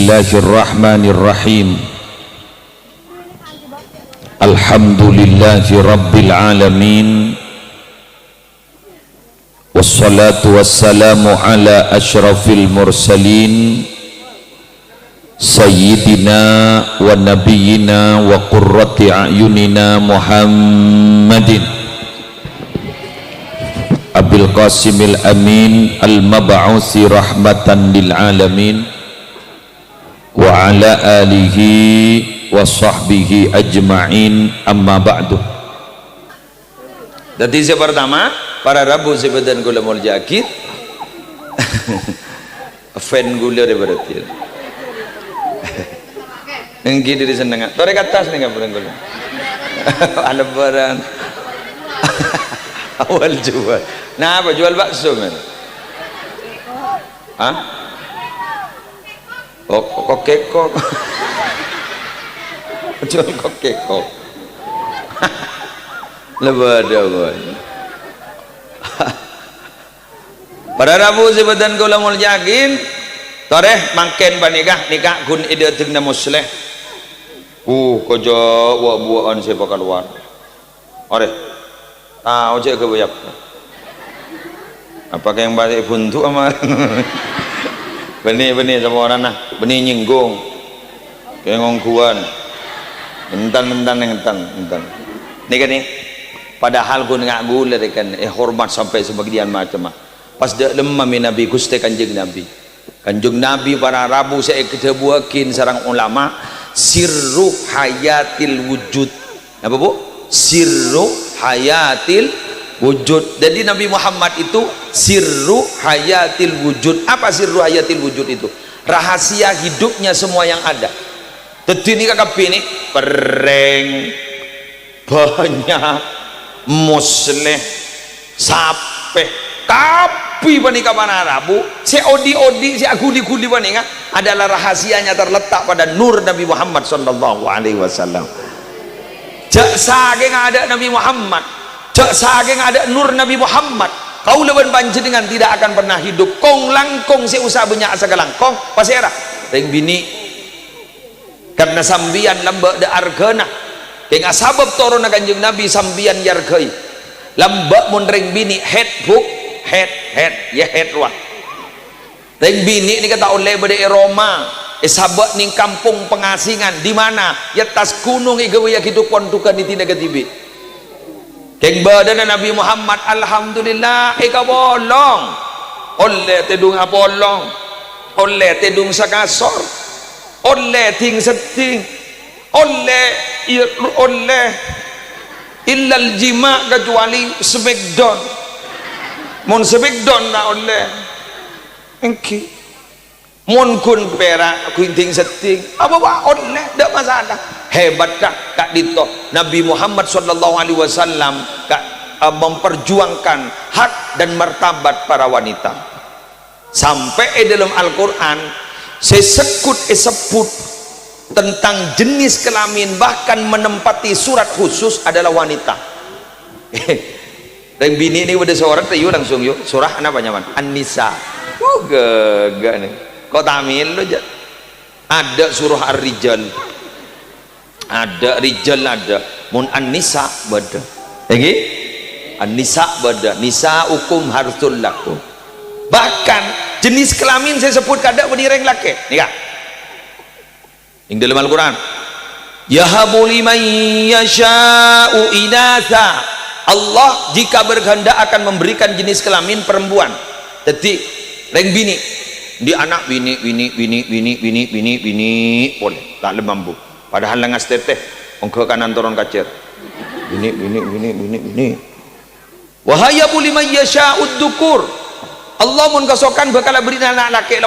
Bismillahirrahmanirrahim. Alhamdulillahi rabbil alamin. Wassalatu wassalamu ala asyrafil mursalin Sayyidina wa nabiyyina wa qurrati a'yunina Muhammadin Abil Qasimil Amin al-mab'uthi rahmatan lil alamin wa ala alihi wa sahbihi ajma'in, amma ba'du. Jadi yang pertama, para Rabu sebadan gula mul jakit fan gula dia berarti engki diri seneng tore atas nih nggak pernah gula lebaran awal jual nah apa jual bakso men hah kok kekok jual kok kekok lebaran pada Rabu sebadan gula mul jakin toreh mangken panikah nikah kun ide tingna musleh kojo wa buan siapa keluar ore tahu cek kebayak apakah yang balik buntu ama benih sama orang nah benih nyinggung kayak ngongkuan entan ini kan nih padahal kun ngak gula kan hormat sampai sebagian macam pas dak lemah Nabi Gusti Kanjeng Nabi para Rabu saya ketebuakin sarang ulama sirru hayatil wujud apa bu? Sirru hayatil wujud. Jadi Nabi Muhammad itu sirru hayatil wujud. Apa sirru hayatil wujud itu? Rahasia hidupnya semua yang ada. Jadi ini kakak ini pereng banyak musleh sapeh tapi panika mana Rabu si odi si aguli panika adalah rahasianya terletak pada nur Nabi Muhammad sallallahu alaihi wasallam. Jak saking ada Nabi Muhammad, jak saking ada nur Nabi Muhammad, kau leban panjenengan tidak akan pernah hidup kong langkong si usah banyak segalangkong pasera ring bini karena sambian lambak de argana dengan sabab turun Kanjeng Nabi sambian yargai lambak mun ring bini head wah ring bini ini kata oleh bade Roma sahabat ning kampung pengasingan di mana ya tas gunung igawe hidup pontukan di tina ketibi keng badan Nabi Muhammad alhamdulillah ika bolong oleh tedung apolong oleh tedung sakasor oleh ting seting oleh illal jima kecuali smackdown mon smackdown na oleh engki mon kun perak kunting seting apa oleh tak masalah hebat dah kak dito Nabi Muhammad sallallahu alaihi wasallam kak memperjuangkan hak dan martabat para wanita sampai dalam Al-Quran sesekut sebut tentang jenis kelamin bahkan menempati surat khusus adalah wanita. Dan bini ini udah seorang yuk langsung yuk surah apa nyaman An-Nisa gagak nih kok tamil lo aja ada surah Ar-Rijal ada Rijal ada mun An-Nisa bada lagi An-Nisa bada nisa hukum harsul lakum bahkan jenis kelamin saya sebut kada berdiri laki nih kak yang dalam Al-Quran yahabu liman yasha'u inatha Allah jika berkehendak akan memberikan jenis kelamin perempuan jadi reng bini di anak bini boleh tak lemambu padahal lengas teteh ongke kanan turun kacer bini wahayabu liman yasha'ud dukur Allah mun kasokan bakal beri anak laki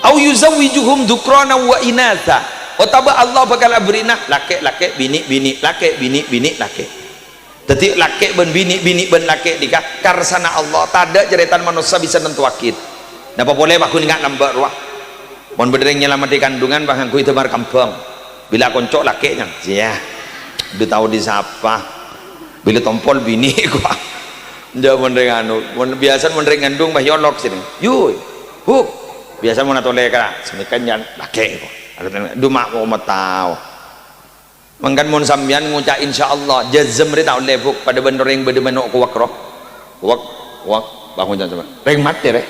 au yuzawwijuhum dukrana wa inatha otaba Allah bakal beri laki bini laki jadi laki ben bini ben laki dikah karsana Allah tada jeritan manusia bisa nentuakin napa boleh aku ingat nambah ruah mon berdering nyelamat di kandungan bahkan ku itu mar kampung bila koncok lakinya ya udah tahu di siapa bila tompol bini gua Ndak mendring anu, biasa mendring ngandung bah yolok sini. Yuy, huk. biasa mau natole kah semikan jan pakai dumak ko matao mangkan mun sambian ngucap insyaallah jazm ri tau lebuk pada bener yang bede menok kuwak roh kuwak bangun jan sama reng mati re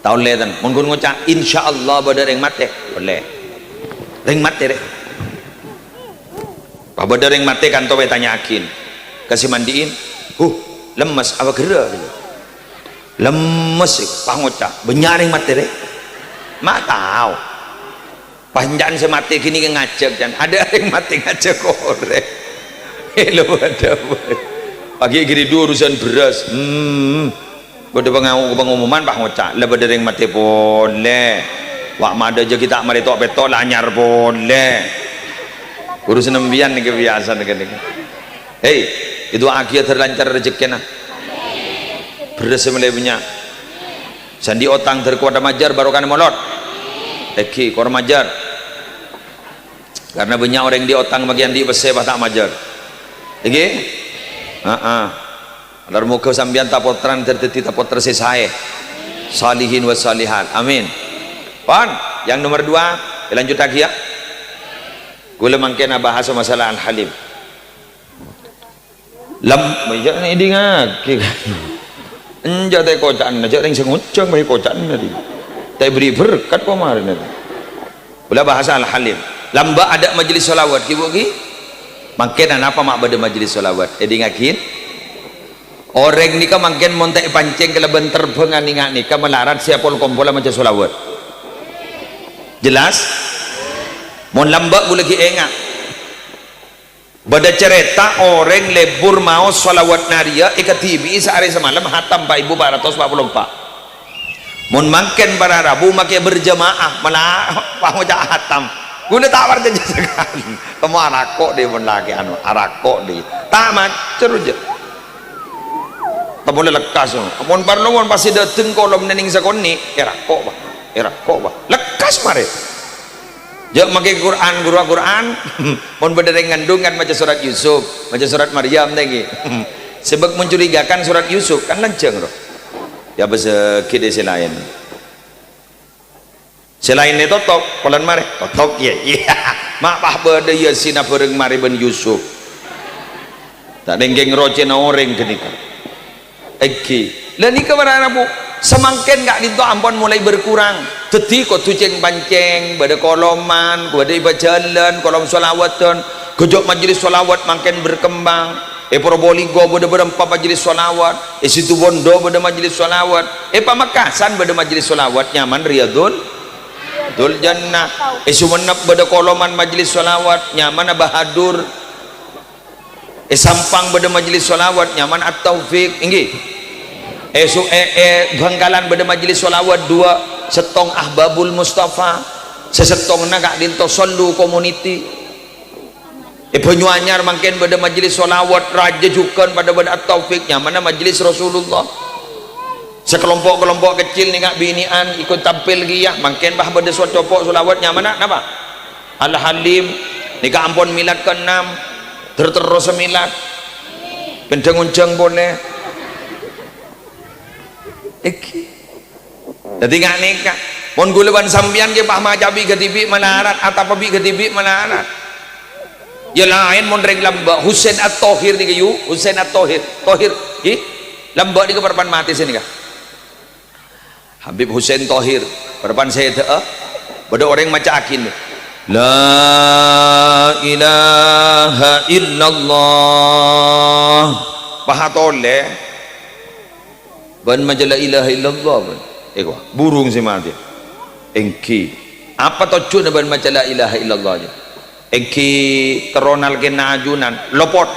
tau le tan mun kun ngucap insyaallah bede reng mati boleh reng mati re pa bede reng mati kan to tanya akin kasih mandiin lemes apa gerak gitu lemes pangoca benyaring mati re mak tahu panjang semati kini ngajak dan ada yang mati ngajak korek hello ada pagi gini dua urusan beras pada pengumuman pak ngocak lebih dari yang mati boleh wak mada aja kita mari tok betok lanyar boleh urusan nembian nih kebiasaan nih hei itu akhir terlancar rezekinya beras mulai punya sandi otang terkuat majar baru kan molot eki kor majar karena banyak orang di otang bagian di bese tak majar eki alar muka sambian tapotran terteti tapotran sesai salihin wa salihat amin pan yang nomor 2 lanjut lagi ya gula mangkena bahasa masalah al-halim ini ingat enjak teh kocaan aja yang sengucang bagi kocaan tadi teh beri berkat kemarin tadi boleh bahasa al-halim lamba ada majelis solawat kibuki makin apa mak pada majelis solawat jadi ngakin orang nikah makin montek pancing keleban terbengan nikah melarat siapa kumpul majelis solawat jelas mon lamba boleh ki enggak pada cerita orang lebur mau solawat naria ikatibi sehari semalam hatam Pak Ibu 444 mun makin para Rabu makin berjamaah malah pangocak hatam guna tak warga sekali kamu arakok deh mun lagi anu arakok deh tamat ceruje tak boleh lekas mun parno mun pasti dateng kolom nening sakoni erakok bah lekas mare jauh makai Quran guru Quran mun berdering ngandungan baca surat Yusuf baca surat Maryam lagi sebab mencurigakan surat Yusuf kan lanceng roh ya bahasa kide selain itu totok polan mare totok ya mak pah berde Yasin bareng mari ben Yusuf tak denggeng rocena orang kenika eki dan ini kepada bu semakin gak dinto ampun mulai berkurang teti kok tuceng panceng pada koloman pada ibadah jalan kolom solawatan kejok majelis solawat makin berkembang Probolinggo pada berempat majelis solawat situ Bondo pada majelis solawat Pamekasan pada majelis solawat nyaman Riyadul Jannah Sumenep pada koloman majelis solawat nyaman Bahadur Sampang pada majelis solawat nyaman At-Taufiq inggih Bangkalan pada majelis solawat 2 setong Ahbabul Mustafa sesetong nak dinto solu community Banyuanyar makin pada majelis solawat Raja Jukan pada At-Taufiq mana majelis Rasulullah sekelompok-kelompok kecil nih kak binian ikut tampil giyah makin bah pada copok solawatnya mana napa Al-Halim nikah ampun milad ke-6 terus milad kenceng-kenceng boleh jadi nggak nikah mon gulaban sambian ke pah majabi ketibi melarat atau pabi ketibi melarat ya lain mon reng lamba Husain At-Tohir nih kayu Husain At-Tohir lamba di keperpan mati sini kah Habib Husain Tohir perpan saya pada orang macam akin la ilaha illallah pahatole ban majalah ilaha illallah burung si mati engki apa tujuan ban majalah ilaha illallah engki teronal ke najunan lopot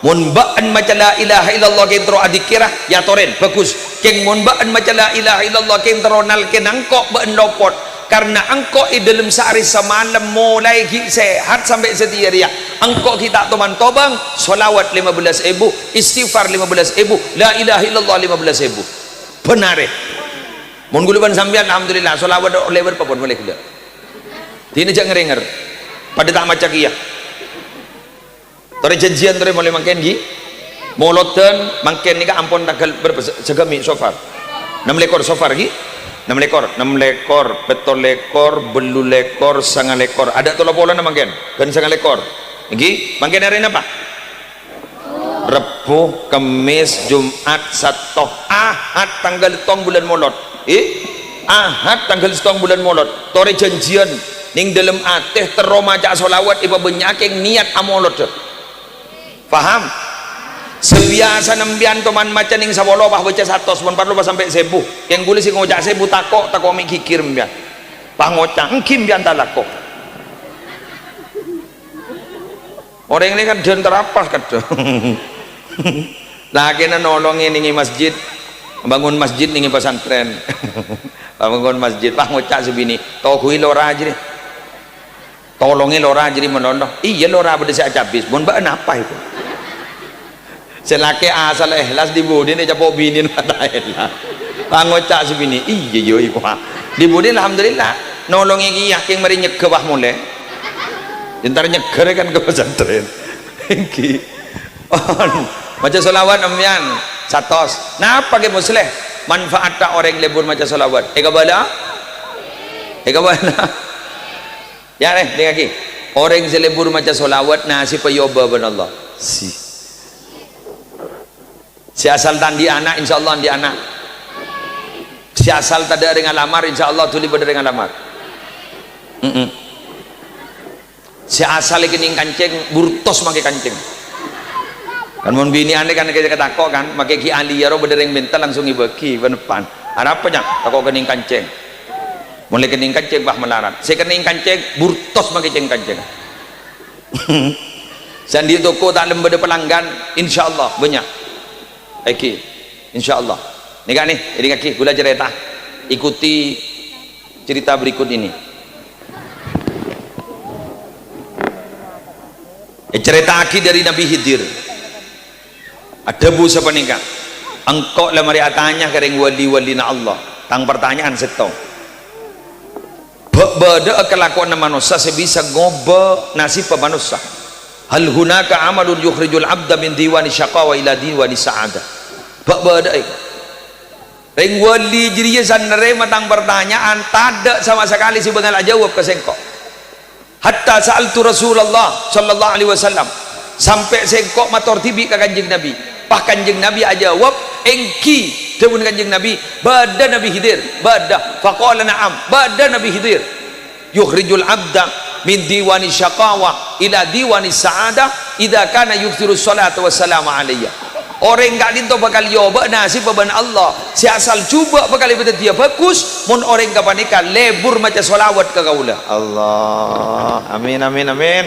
mun ba'an majalah ilaha illallah ke tero adikirah ya toren bagus keng mun ba'an majalah ilaha illallah ke teronal ke nangkok ba'an lopot karena angkok di dalam sehari semalam mulai sehat sampai setiap hari angkok kita teman tobang solawat 15.000 istighfar 15.000 la ilaha illallah 15.000 benar mun guluban sambian alhamdulillah solawat oleh berpapun boleh kita ini jangan ngerenger pada tak macam kia tori janjian tori mulai makin gi moloten makin ni ka ampun takal bersegami sofar 6 lekor sofar lagi 6 lekor 7 lekor belu lekor 9 lekor ada 30 mangken kan 9 lekor lagi mangken hari apa Rebu Kemis Jumat Sabtu Ahad tanggal 7 bulan Molot Ahad tanggal 7 bulan Molot tore janjian ning dalam ateh tero maca solawat iba benyaking niat amolot paham sebiasa nembian teman maca ning sawolo bah baca 100 mun parlo sampai 1000 yang gule sing ngocak 1000 takok mik kikir mbian pah ngocak engkim mbian talako orang ini kan den terapas kadang lah kena nolongin ningi masjid bangun masjid ningi pesantren bangun masjid pah ngocak sebini tohui lora aja deh tolongi lora jadi menolong iya lora beda saya habis mun ba apa itu selake asal ikhlas di budi ni capok binin mata ikhlas pangocak sebini iya yo iku di budi alhamdulillah nolongi ki yakin mari nyege wah mule entar nyeger kan ke pesantren iki maca selawat amyan satos napa ge musleh manfaat tak orang lebur maca selawat eka bala ya dengar lagi orang selebur maca solawat nasi payoba ben Allah si asal tandi anak insyaallah di anak si asal tada dengan lamar insyaallah tuli pada dengan lamar si asal kening kancing burtos make kancing kan mun bini ane kan kita takok kan make ki ali ya ro bedereng bentel langsung ibeki depan ada apa nya takok kening kancing mulai kening kancing bah melarat saya kening kancing burtos make kancing sandi toko tak lembada pelanggan insyaallah banyak iki insyaallah nih kan nih jadi kaki gula cerita ikuti cerita berikut ini cerita aki dari Nabi Khidir ada bu siapa nikah engkau lah mari atanya kering wali na Allah tang pertanyaan setong bada kelakuan manusia sebisa ngoba nasib manusia hal hunaka amalun yukhrijul abda min diwani syaqawa ila diwani sa'adah bada ring wali jiriya sanere matang pertanyaan tada sama sekali si bengal jawab ke sengkok hatta sa'altu Rasulullah sallallahu alaihi wasallam sampai sengkok mator tibi ke kanjeng Nabi pah kanjeng Nabi ajawab engki dawun kanjeng Nabi bada Nabi Khidir bada faqala na'am bada Nabi Khidir yukhrijul abda min diwani syaqawa ila diwani sa'adah idza kana yukthiru salata wassalamu alayya orang enggak dinto bakal yoba nasib beban Allah si asal cuba bakal ibadat dia bagus mun orang kapanika lebur maca solawat ke kaula Allah amin amin amin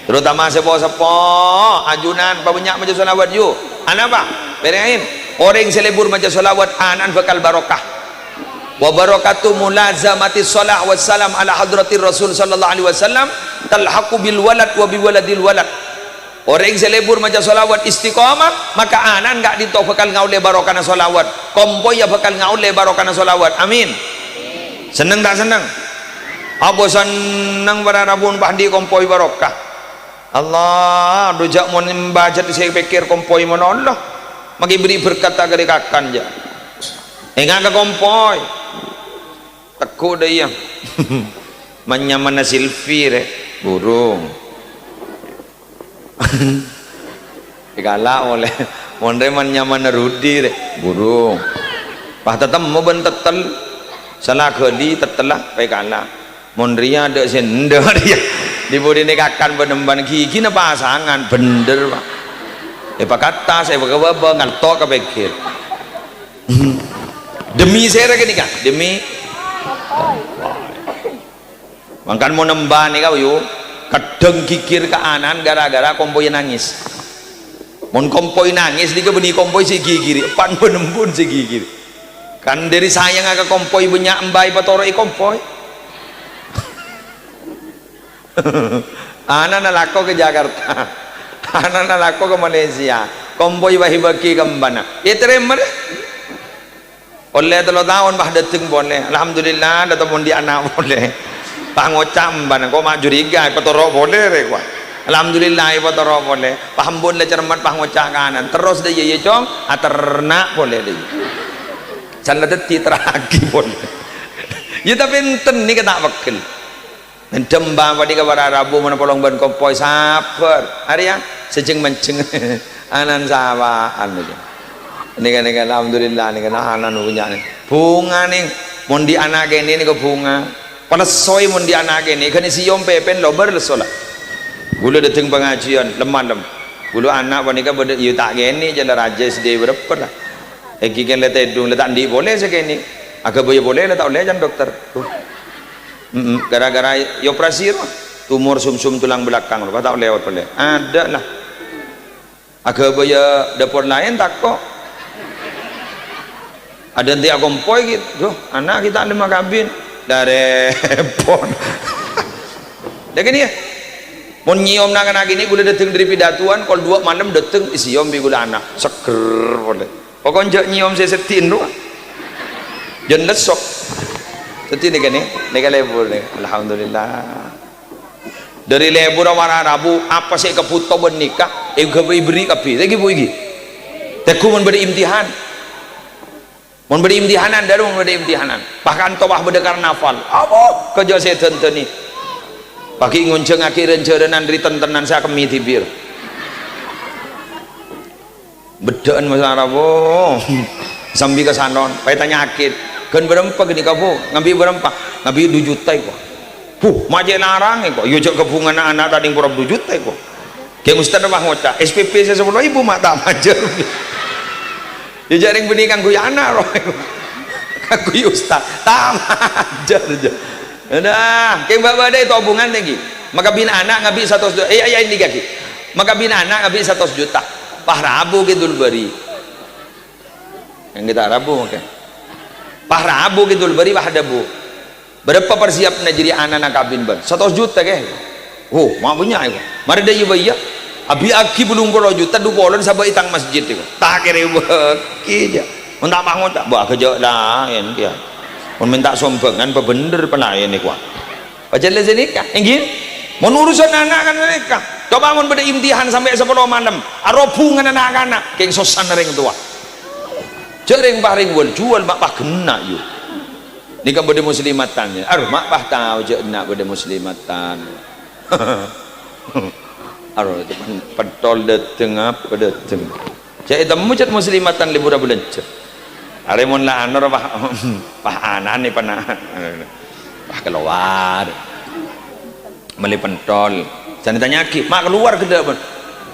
terutama sepo-sepo ajunan banyak maca solawat yuk ana apa berein orang selebur maca solawat anan bakal barokah wa barakatu mulazamati shalah wassalam ala hadratir rasul sallallahu alaihi wasallam talhaqu bil walad wa bi waladil walad orang selebur maca solawat istiqamah maka anan enggak dinto bakal ngaule barokana solawat kompoi ya bakal ngaule barokana solawat amin seneng tak seneng apa seneng berarabun bahdi kompoi barokah Allah dojak mon membaca saya pikir kompoi mon Allah magi beri berkat agak kakan ja enggak kompoi teku deh ya menyamana silvi re burung digala oleh mondre menyamana rudi re burung pah tetem mau ben tetel salah kali tetelah pekala mondria ada senda dia dibudi nikakan benemban gigi na pasangan bener pak pak kata saya bawa ngantok ke pikir demi saya lagi nikah demi makan mau nembah nih kau yuk kadang kikir ke anan gara-gara kompoi nangis mon kompoi nangis dia benih kompoi si gigi pan menembun si gigi kan dari sayang agak kompoi banyak embai patoroi kompoi anak nalako ke Jakarta anak nalako ke Malaysia kompoi bahibaki kembana ya terima deh oleh telo tahun bah deting boleh alhamdulillah datang di anak boleh pangocam ban kau mak juriga patoro boleh rekwa alhamdulillah patoro boleh pahambun le cermat pangocak kanan terus deh ye cong aternak boleh deh salah deti teragi pun ya tapi enten ni kata wakil dembang pada kabar Rabu mana polong ban kompoi sabar hari ya sejeng menceng anan sawaan aja ini kan alhamdulillah ini kan anan punya nih bunga nih mondi anak ini ke bunga pada soy mondi anak ini kan isi yom pepen lober lesola gula datang pengajian lemah gula anak wanita pada you tak gini jalan raja sedih berapa lah kan letak hidung letak di boleh segini agak boleh letak boleh jangan dokter gara-gara operasi tumor sumsum tulang belakang lupa tak lewat boleh ada lah agak dapur lain tak kok ada nanti akompoi gitu anak kita 5 kabin dari repot dah gini ya mau nyiom nak gini gula datang dari pidatuan kalau 2 malam datang isi yom gula anak seger boleh pokoknya nyiom saya setin doang jangan lesok setin ni kan ni kan lebur ni alhamdulillah dari lebur awal Rabu apa sih keputo bernikah beri kapi lagi boleh teku memberi imtihan memberi imtihanan daru memberi imtihanan bahkan tobah berdekar nafal apa kerja saya tenteni pagi ngunceng akhiran cerenan dari tentenan saya kemi tibir bedaan masa Rabu sambil ke sanon payah tanya akid kan berapa gini kamu ngambil berapa ngambil 2 juta kok majek larang kok yo cok kebungan anak tadi kurang 2 juta kok kayak ustaz apa ngocak SPP saya 10.000 mak tak majer ya jaring benikan gue anak roh aku ustaz tak majer aja dah kayak bapak ada itu hubungan lagi maka bina anak ngambil 100 juta ini kaki maka bina anak ngambil 100 juta Pak Rabu gitu beri yang kita Rabu maka Pak Rabu gitu beri Pak Dabu berapa persiap nak jadi anak kabin ban 100 juta ke mak punya itu mari dah ya abi aki belum 10 juta 2 bulan sabah itang masjid itu tak kira beki aja untuk bangun tak buat kerja lain dia pun minta sombengan bener pelayan ni kuat baca lezat nikah ingin mau urusan anak kan nikah coba mau beda imtihan sampai 10 malam arobungan anak-anak kayak sosan ring tua jering paring jual mak pah kena yuk ni kan beda muslimatannya mak pah tahu je nak beda muslimatan itu pentol dateng apa dateng jadi temu cat muslimatan libur bulan cek Aremon lah anor pah anan ni panah pah keluar meli pentol jangan ditanya ki mak keluar ke depan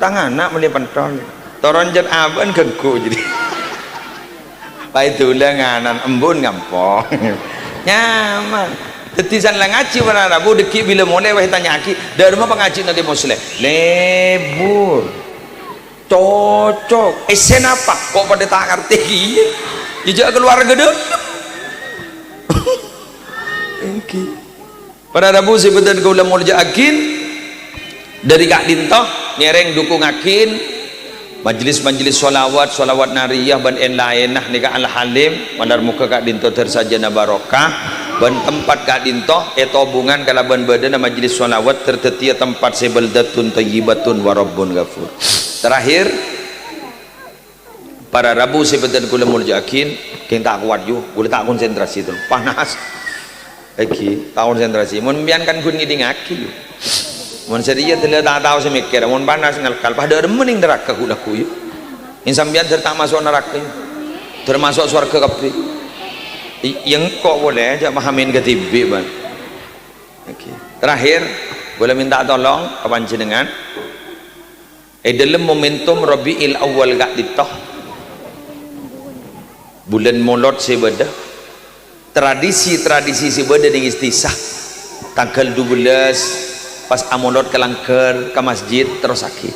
tangan nak meli pentol toron jet aban kengku jadi pak itulah nganan embun gampang nyaman tetisan lah ngaji pada Rabu deki bila mulai wah tanya ki dari rumah pengaji nanti muslim lebur cocok esen apa kok pada tak ngerti jejak keluar gede pada Rabu sebutan ke ulama akin dari Kak Dintoh nyereng dukung akin majlis-majlis solawat nariyah ban en lainah nika al halim mandar muka Kak Dintoh tersajana barokah ban tempat Kak Dintoh etobungan kalaban badan majlis solawat tertetia tempat sebeldatun tayyibatun warabbun ghafur terakhir para Rabu sebutan ke ulama akin yang tak kuat ju boleh tak konsentrasi tu panas lagi tak konsentrasi mun biarkan kun ngiding aki mun sedia telah tak tahu semikir mun panas ngalkal pada remening neraka kulaku yuk insambian serta masuk neraka yuk termasuk surga kapi yang kok boleh aja pahamin ke tibi ban terakhir boleh minta tolong kapan jenengan dalam momentum Rabiul Awal Kak Dintoh bulan molot sebeda tradisi sebeda dengan istisah tanggal 12 pas amolot kelangker ke masjid terus sakit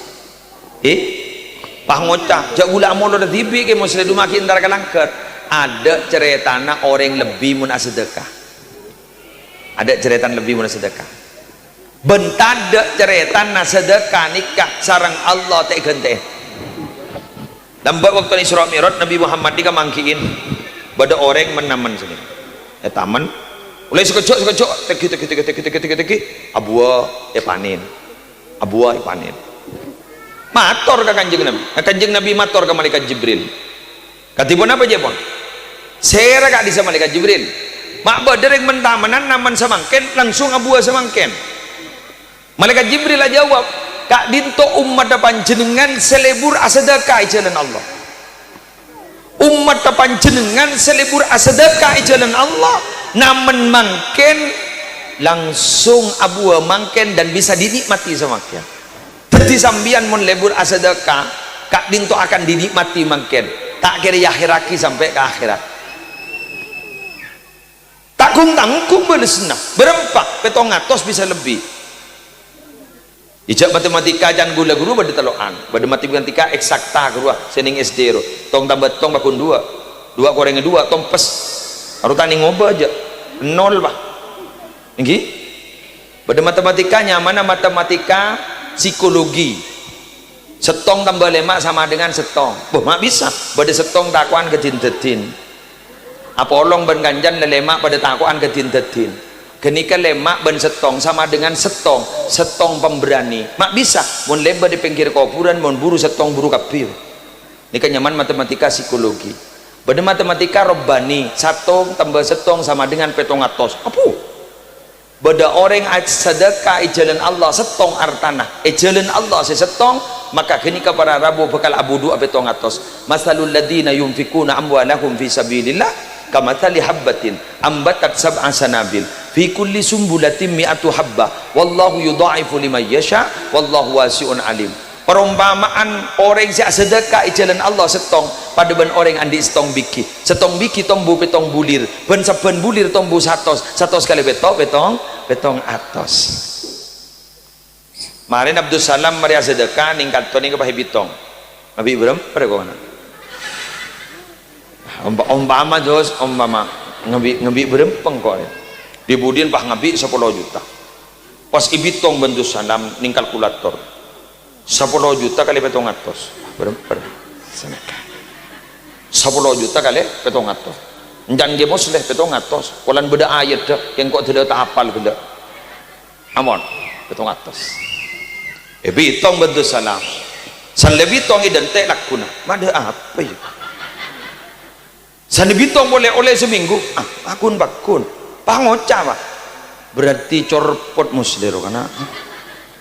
pangocah jak gula amolot tibi ke muslim makin ntar kelangker ada ceritana orang lebih mun sedekah ada cerita lebih mun sedekah bentada cerita sedekah nikah sarang Allah tak genteh lambat waktu Isra Mi'raj Nabi Muhammad dia mangkiin pada orang menaman sendiri taman mulai sekejap teki abua panin mator ke kanjeng Nabi mator ke malaikat Jibril katipun apa je pun Sera kak di sama malaikat Jibril. Mak badereng mentamanan naman samangken langsung abua samangken. Malaikat Jibril lah jawab, kak dinto umat panjenengan selebur asedekah jalan Allah. Umat panjenengan selebur asedekah jalan Allah, namun mangken langsung abua mangken dan bisa dinikmati samangken. Jadi sambian mon lebur asedekah, kak dinto akan dinikmati mangken. Tak kira akhiraki sampai ke akhirat. Takung tangkung belesna berempat petong atos bisa lebih. Ijak matematika jan gula guru pada teloan, pada matematika eksakta guru sening SD ro. Tong tambah tong bakun dua goreng dua tong pes. Aru tani ngoba aja nol bah. Nggih. Pada matematikanya mana matematika psikologi. Setong tambah lemak sama dengan setong. Boh mak bisa. Pada setong takuan kedin-dedin. Apolong ben ganjan lemak pada takuan kedin-dedin. Kenika lemak ben setong sama dengan setong pemberani. Mak bisa mun leba di pinggir kuburan mun buru setong buru kapir. Nika nyaman matematika psikologi. Pada matematika robbani setong tambah setong sama dengan petong atos. Apa? Bada orang sedekah jalan Allah setong artanah jalan Allah sesetong, maka kenika para rabu bakal abudu petong atos. Masalul ladina yunfikuna amwalahum fi sabilillah kamathali habbatin ambatat sab'a sanabil fi kulli sumbulatin mi'atu habbah wallahu yudha'ifu liman yasha wallahu wasi'un alim. Perumpamaan orang yang sedekah jalan Allah setong pada ben orang andi setong biki tombu petong bulir ben saben bulir tombu satos kali petong atos. Marin Abdul Salam Maria sedekah ningkat toni ke pahe bitong nabi berem pada kona umpama jos umpama ngabi berem pengkor dibudin pah ngabi 10 juta pas ibitong bentuk salam ning kalkulator 10 juta kali petong atos berapa? 10 juta kali petong atos jangan gemos leh petong atos kolan beda ayat dah yang kok tidak tak hafal beda amon petong atos bitong bentuk salam san lebih tong identik lakuna mana apa ya san lebih tong boleh oleh seminggu akun bakun pangoca pak berarti corpot muslir karena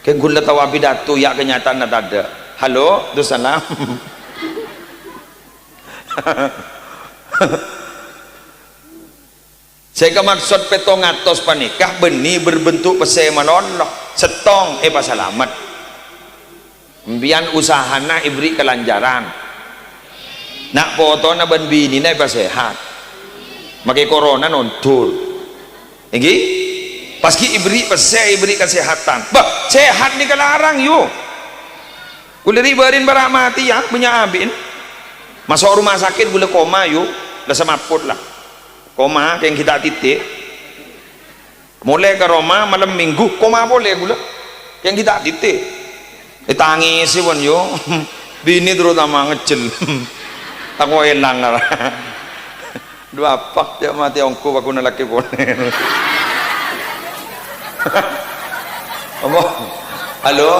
kayak gula tawa pidato ya kenyataan ada. Halo, tu salam. Saya maksud petong atos panikah benih berbentuk pese malolok setong pasalamat. Mbian usahana ibri kelanjaran. Nak foto na ban bini na sehat. Makai corona nontul. Iki paski ibri kesehatan bah sehat ni kelarang yuk boleh ribarin barak mati ya punya abin masuk rumah sakit boleh koma yuk dah semaput lah koma yang kita titik mulai ke Roma malam minggu koma boleh gula yang kita titik ditangis sih pun yuk bini terutama ngecel aku elang lah dua pak dia mati ongku aku nalaki pun halo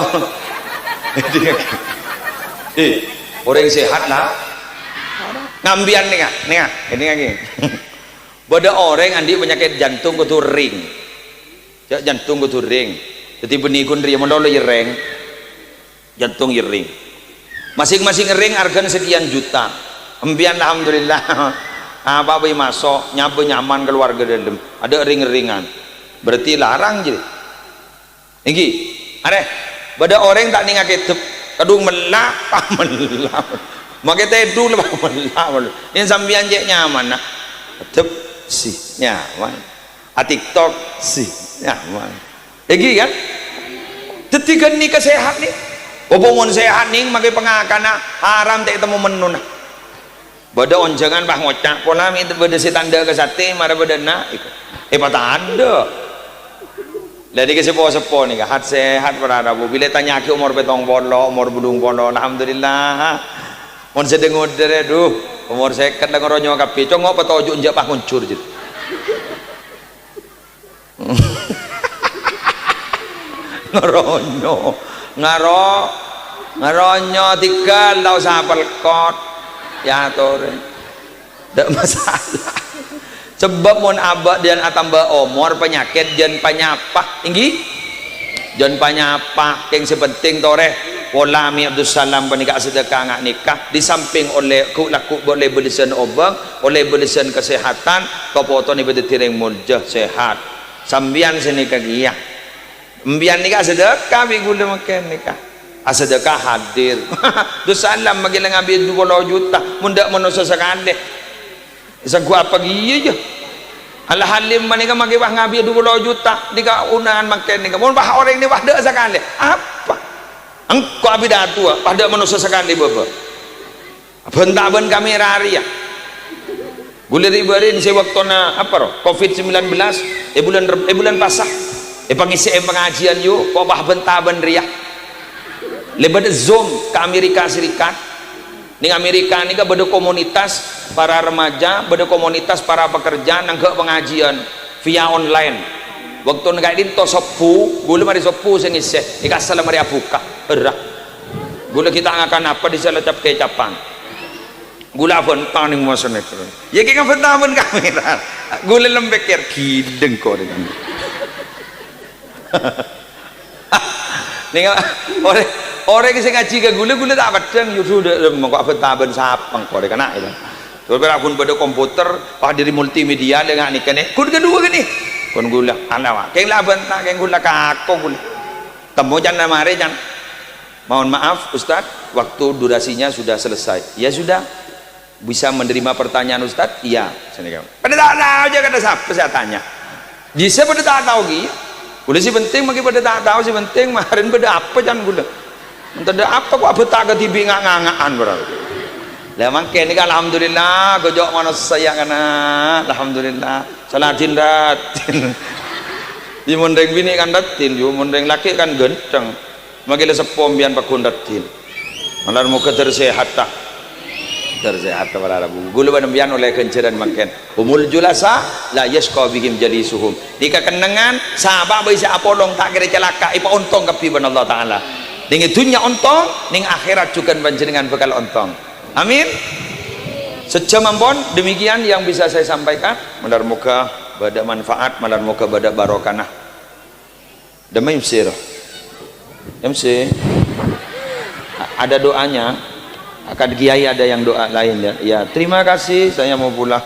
orang sehat lah ngambian nih ini lagi pada orang andi penyakit jantung kutu ring jantung kutu ring jadi benikun dia menolak ring jantung ring masing-masing ring harga sekian juta ambian alhamdulillah apa masuk nyaman keluarga dalam ada ring-ringan berarti larang je ini ada pada orang tak ninga ketep kadung melak makai tedu lah melak yang sambian je nyaman nak ketep si nyaman TikTok si nyaman ini kan ketiga ni kesehat ni hubungan sehat ni makai pengakana haram tak temu menu nah pada onjangan bah ngocak pola itu pada si tanda ke sate mara pada nak patah ada jadi ke sepo-sepo nih hat sehat berada bu bila tanya ke umur petong polo umur budung polo alhamdulillah mon sedengut dere duh umur seket lang ronyo kapi congok petojuk njak pah kuncur jid ngaronyo tiga lau sapel kot ya tore Tidak masalah. Sebab mon abak dan atamba omor penyakit jan panyapa inggi jan panyapa yang sepenting toreh pola mi Abdul Salam penikah sedekah ngak nikah di samping oleh ku laku boleh belisan obang oleh belisan kesehatan topoto ni betiring mujah sehat sambian sini kagiah mbian nikah sedekah bigula makan nikah sedekah hadir Abdul Salam bagi ngambil 20 juta mundak manusia sekali isa gua apa giya je Al Halim manika magi wah ngabi 20 juta nika unangan makan nika mun bah orang ni wah dak sekali apa engko abi datu pada manusia sekali bapa bentak-ben kamera ria bulan ribarin si waktuna apa roh COVID-19 bulan pasah pangisi pengajian yuk kok bah bentak-ben ria lebat zoom ke Amerika Serikat ning Amerika nika beda komunitas para remaja beda komunitas para pekerja nangke pengajian via online waktu nggak ini to sepu gula mari sepu sing isih ika salam mari abuka erah gula kita akan apa di salah cap kecapan gula fontan ning mosone ya ki kan fontan kamera gula lembekir kideng kok dengan ning orang yang ngaji ke gula tak padang you sudah mengkok fontan sapang kok kena itu kalau pun pada komputer pada dari multimedia dengan ni kan kun kedua gini kun gula alawa keng laban tak keng gula kako gula temu jangan mari jangan mohon maaf Ustaz waktu durasinya sudah selesai ya sudah bisa menerima pertanyaan Ustaz iya pada tak tahu aja kata siapa saya tanya bisa pada tak tahu gitu gula sih penting bagi pada tak tahu sih penting kemarin pada apa jangan gula entah apa kok apa tak ke TV ngangaan berarti lah mangke ni alhamdulillah gojok manusia kana alhamdulillah salatin datin di mondeng bini kan datin yo mondeng laki kan genteng magile sepom bian pakun datin malar muka tersehat tak tersehat para rabu gulu bian oleh kenceran mangken umul julasa la yasqa bihim jalisuhum dika kenengan sahabat bisa apolong tak kira celaka ipa untung kapi ban Allah taala ning dunya untung ning akhirat juga panjenengan bakal untung. Amin. Sejam ampun demikian yang bisa saya sampaikan. Mudah muka pada manfaat, mudah muka pada barokah. Demi MC ada doanya. Akan kiai ada yang doa lain ya. Ya terima kasih saya mau pulang.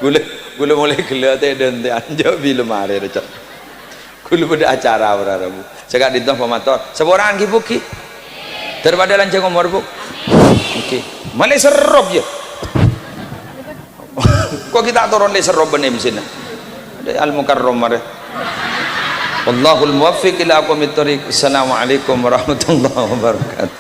Gula mulai gelat dan anjak bila mari recak. Gula pada acara berarabu. Cakap di tempat pemator. Seborang kipuki. Daripada lancang umur bu oke malah serob je kok kita turun di serob benih mesin ada al-mukarram mare Wallahul muwaffiq ila aqwamit thoriq. Assalamualaikum warahmatullahi wabarakatuh.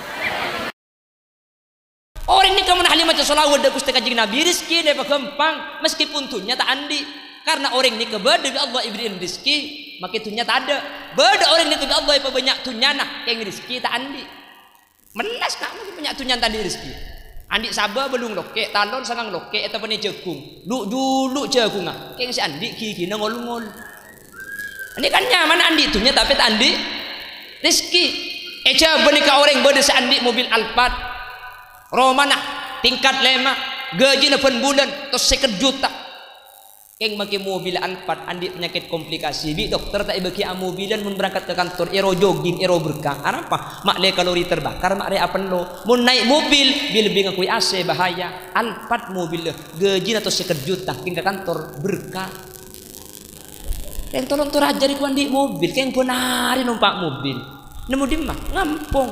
Orang ini kamu halimah salawat dak Gusti Kanjeng Nabi rezeki ne gampang meskipun tunya tak andi karena orang ini kebeda bi Allah ibrin rezeki maka tunya tak ada beda orang ini bi Allah apa banyak tunya nah yang rezeki tak andi melas nak masih punya tunyan tadi rezeki andi sabar belum loke talon sangang loke eta pani jagung lu dulu jagung ah keng si andi gigi ngol-ngol ini kan nyaman andi tunya tapi tak andi rezeki eca benika orang berde si andi mobil Alphard romana tingkat 5 gaji na bulan terus 50 juta keng make mobil Alphard andi penyakit komplikasi bi dokter tak bagi mobilan mun berangkat ke kantor ero jogging ero berkah apa mak le kalori terbakar mak re apenlo mun naik mobil bil lebih ngakui AC bahaya Alphard mobil gaji atau 50 juta keng ke kantor berkah keng tolong tur ajari ku andi mobil keng benari numpak mobil nemu di mah ngampung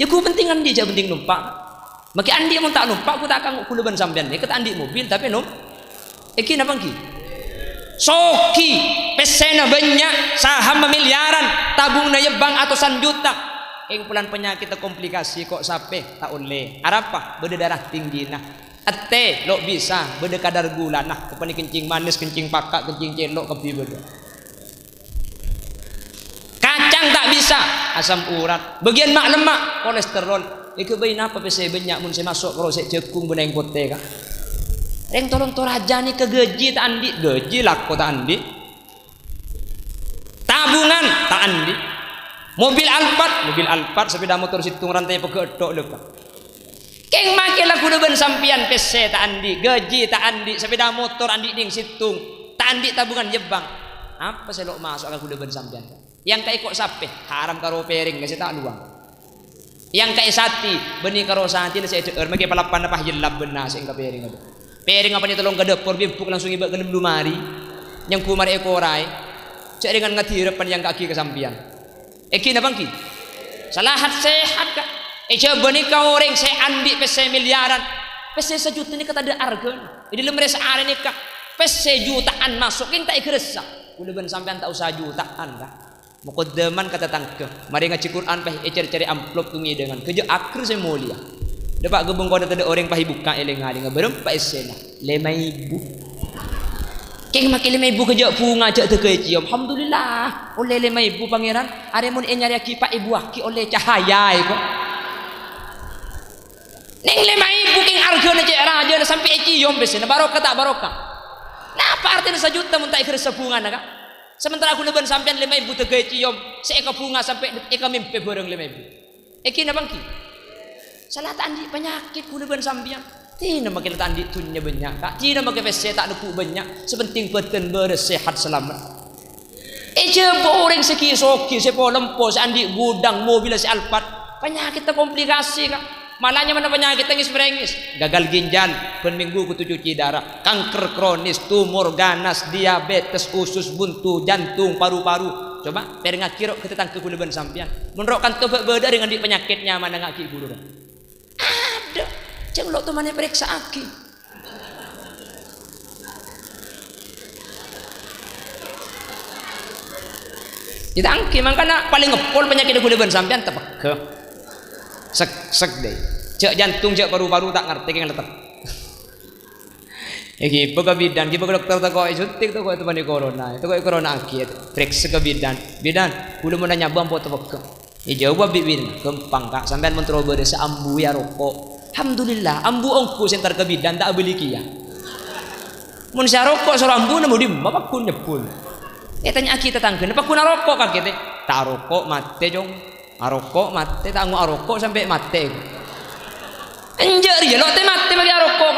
ya ku penting andi aja penting numpak maki andi mun tak numpak ku tak akan kuluban sampean ket andi mobil tapi Eki napa ki? Soki pesena banyak saham miliaran tabungna ya bank atusan juta yang pulan penyakit komplikasi kok sampai tak oleh arapa beda darah tinggi nah ate lo bisa beda kadar gula nah kepani kencing manis kencing pakak kencing celok kepi beda kacang tak bisa asam urat bagian mak lemak kolesterol iku bayi napa pese banyak mun saya masuk kalau saya cekung beneng pote ka yang tolong torajani ke gaji tak andi gaji laku tak andi tabungan tak andi mobil Alphard sepeda motor situng rantai pegedok lepas Keng makilah kudu ben sampian PC tak andi, gaji tak andi, sepeda motor andi ding situng, tak andi tabungan jebang. Apa selok masuk aku kudu ben sampian. Yang kai kok sape, haram karo pering kasi tak luang. Yang kai sati, beni karo sati le saya magi palapan apa jelab benas sing ka pering ado. Pering apa ni tolong ke dapur bimpuk langsung iba ke dalam lumari. Yang kumar ekorai, cak dengan ngatirapan yang kaki kesampian. Eki na bangki. Salahat sehat ka. Coba ni kau orang saya andi PC miliaran, PC sejuta ni kata ada harga. Di dalam resa are ni kak, PC jutaan masukin tak ikresa. Udah ben sampean tak usah jutaan kak. Muqaddaman kata tangke. Mari ngaji Quran pah cari-cari amplop tungi dengan kerja akhir saya mulia. Dapat gebung kau ada orang pah buka elengali ngaberem PC na 5.000. Keng makin 5.000 kerja bunga jak terkeci. Alhamdulillah. Oleh 5.000 pangeran, are mun nyari aki pak ibu aki oleh cahaya iko. Neng 5.000 king argana cek raja na sampai cium besi na barokah tak barokah. Nah apa artinya sejuta mun tak ikhlas bunga na kak? Sementara aku leban sampean 5.000 tegay cium, seeka bunga sampai eka mimpi bareng 5.000. Eki na bangki. Salah tak andi penyakit ku leban sampean. Tina makin tak andi tunnya banyak kak. Tina makin besi tak nuku banyak. Sepenting beten bersehat selamat. Coba orang seki soki sepo lempo seandi gudang mobil si Alphard. Penyakit tak komplikasi kak. Malahnya mana penyakit tangis merengis, gagal ginjal, minggu kutu cuci darah, kanker kronis, tumor ganas, diabetes, usus buntu, jantung, paru-paru. Coba perengak kirok kita tangke kuleban sampian. Menrokkan tebak beda dengan di penyakitnya mana ngaki guru. Ada, ceng lo tuh mana periksa aki. Kita angki makanya paling ngepol penyakit kuleban sampian tebak ke. Sek deh, cek jantung cek paru-paru tak ngerti kan letak. Iki pega bidan, ki pega dokter tak kau suntik tak kau itu bani corona, itu kau corona akhir. Periksa ke bidan, kudu mau nanya bang foto peka. Jawab bidan, gampang kak. Sampai mentrober desa ambu ya rokok. Alhamdulillah, ambu ongku sentar ke bidan tak beli kia. Mun saya rokok suruh ambu namu di bapak kun nyepul. Tanya aki tetangga, kenapa kun rokok kak kita? Tak rokok mate jong. Arokok mati tak ngau arokok sampai mati. Enjer ya lo teh mati bagi arokok.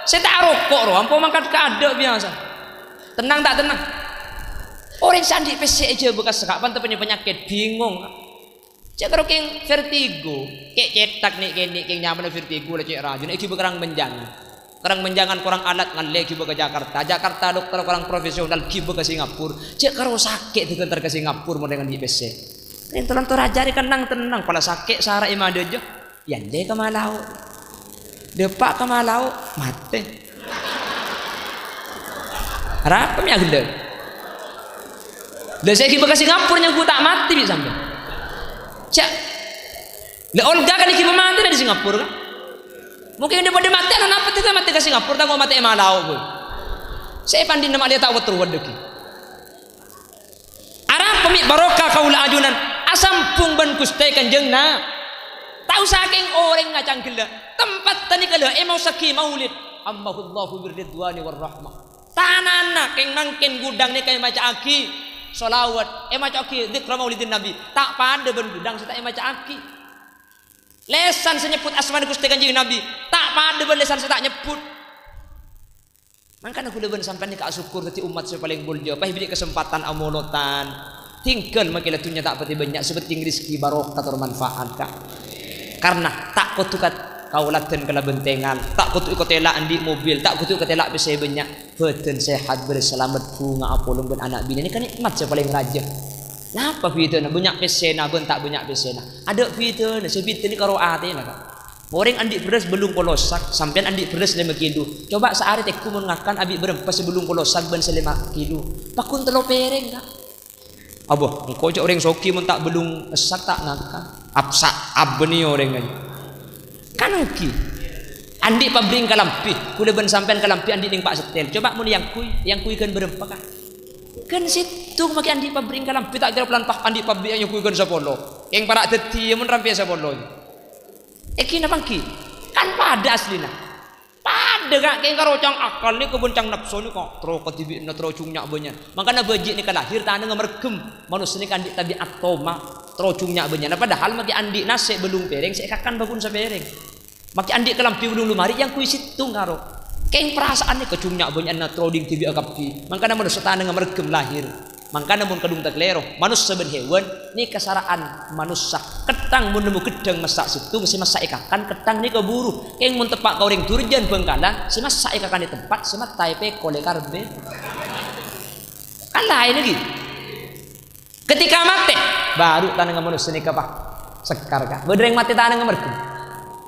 Saya tak arokok roh, ampun makan kada biasa. Tenang tak tenang. Orang sandi PC aja bekas sekapan punya penyakit bingung. Cek karo keng vertigo, kek cetak nih keng nyaman vertigo lah cek rajin. Iki berang menjangan. Kerang menjangan kurang alat ngalek kiba ke Jakarta. Jakarta dokter kurang profesional kiba ke Singapura. Cek karo sakit dikentar ke Singapura mau dengan di PC. Entolan to rajari kenang tenang pala sakit sara imade aja. Yande ka malau. Depak ka malau mate. Harap kami agde. Lah saya kiba ka Singapura yang ku tak mati bi sampe. Cak. Le Olga kan kiba mati di Singapura kan. Mungkin dia pada mati anak apa kita mati ke Singapura tak mau mati malau. Saya pandin nama dia tak wetu wadeki. Arab pemik barokah kaula ajunan. Asampung ban kustai kanjeng na tahu saking orang ngacang gila tempat tani kala emau saki maulid ammahullahu birridwani warahmah tanana keng mangkin gudang ni kay maca aki solawat maca aki dzikra maulidin nabi tak pada ban gudang sita maca aki lesan senyebut asma kustai kanjeng nabi tak pada ban lesan sita nyebut mangkana kula ban sampean ni ka syukur dadi umat saya paling mulya pah beri kesempatan amolotan tinggal makilah tunya tak pati banyak seperti rizki barokah atau manfaat kak karena tak kutukat kaulatan kala bentengan tak kutuk kotela andi mobil tak kutuk kotela bisa banyak beten sehat berselamat bunga apolong ben anak bini ini kan nikmat saya paling raja napa fitur na banyak pesena ben tak banyak pesena ada fitur na sefitur ni karo ate na kak orang andi beres belum polosak sampean andi beres 5 kilo coba sehari tekku mengakan abi berempas sebelum polosak ben 5 kilo pakun telo pereng kak Abo, engkau cak orang soki mun tak belum esat tak ngangkat. Apsa abni orang aja. Kan uki. Andi pabring kalampi, kuda ben sampean kalampi andi ning Pak Setel. Coba mun yang kui kan berempat kan. Kan situ maki andi pabring kalampi tak kira pelan pak andi pabring yang kui kan sapolo. Yang parak deti mun rampe sapolo. Eki napangki. Kan pada aslina. Pada kak keng karo cang akal ni kebencang nafsu ni kok tro ketibi na tro cungnya banyak. Makana bejik ni kalahir tanah ngemergem. Manusia ni kan di tabiat toma tro cungnya banyak. Padahal maki andi nase belum pereng saya kakan bangun sa pereng. Maki andi kelampi dulu mari yang kuisit tung karo. Keng perasaan ni kecumnya banyak na trading TV akapi. Mangkana manusia tanah ngamerkem lahir. Mangkana mun kadung tak lero. Manusia ben hewan ni kasaraan manusia. Ketang mun nemu gedang masak situ si masak ikakan ketang ni keburu. Keng mun tepak ka orang turjan Bengkala si masak ikakan di tempat si mat taipe kole karbe. Kan lain lagi. Ketika mati baru tanah manusia ni kapah sekar ka. Bedreng mati tanah ngamerkem.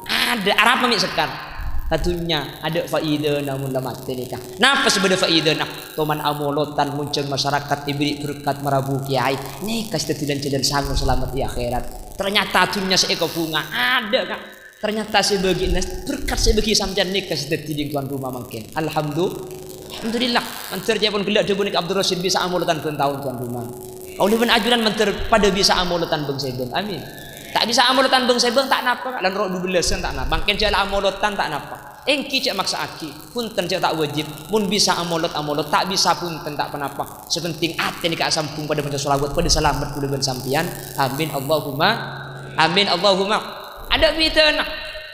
Ada Arab mami sekar. Tentunya ada faedah namun lama nikah. Napa sebenarnya faedah nak? Toman amolotan muncul masyarakat diberi berkat merabu kiai. Nikah setidaknya dan sanggup selamat di akhirat. Ternyata tunya seekor bunga ada kak. Ternyata sebagi berkat sebagi sampean nikah setidaknya tuan rumah mungkin. Alhamdulillah. Menter pun gelak debu nik Abdul Rashid bisa amolotan pun tahun tuan rumah. Oleh ben ajuran menter pada bisa amolotan bang Sebeng. Amin. Tak bisa amolotan bang Sebeng tak napa lan rok 12 tak napa. Bangken jala amolotan tak napa. Engki cek maksa aki. Punten cek tak wajib. Mun bisa amolot tak bisa punten tak penapa. Sepenting ate ni ka sampung pada baca selawat pada selamat kula ben sampian. Amin Allahumma. Amin Allahumma. Ada fitnah.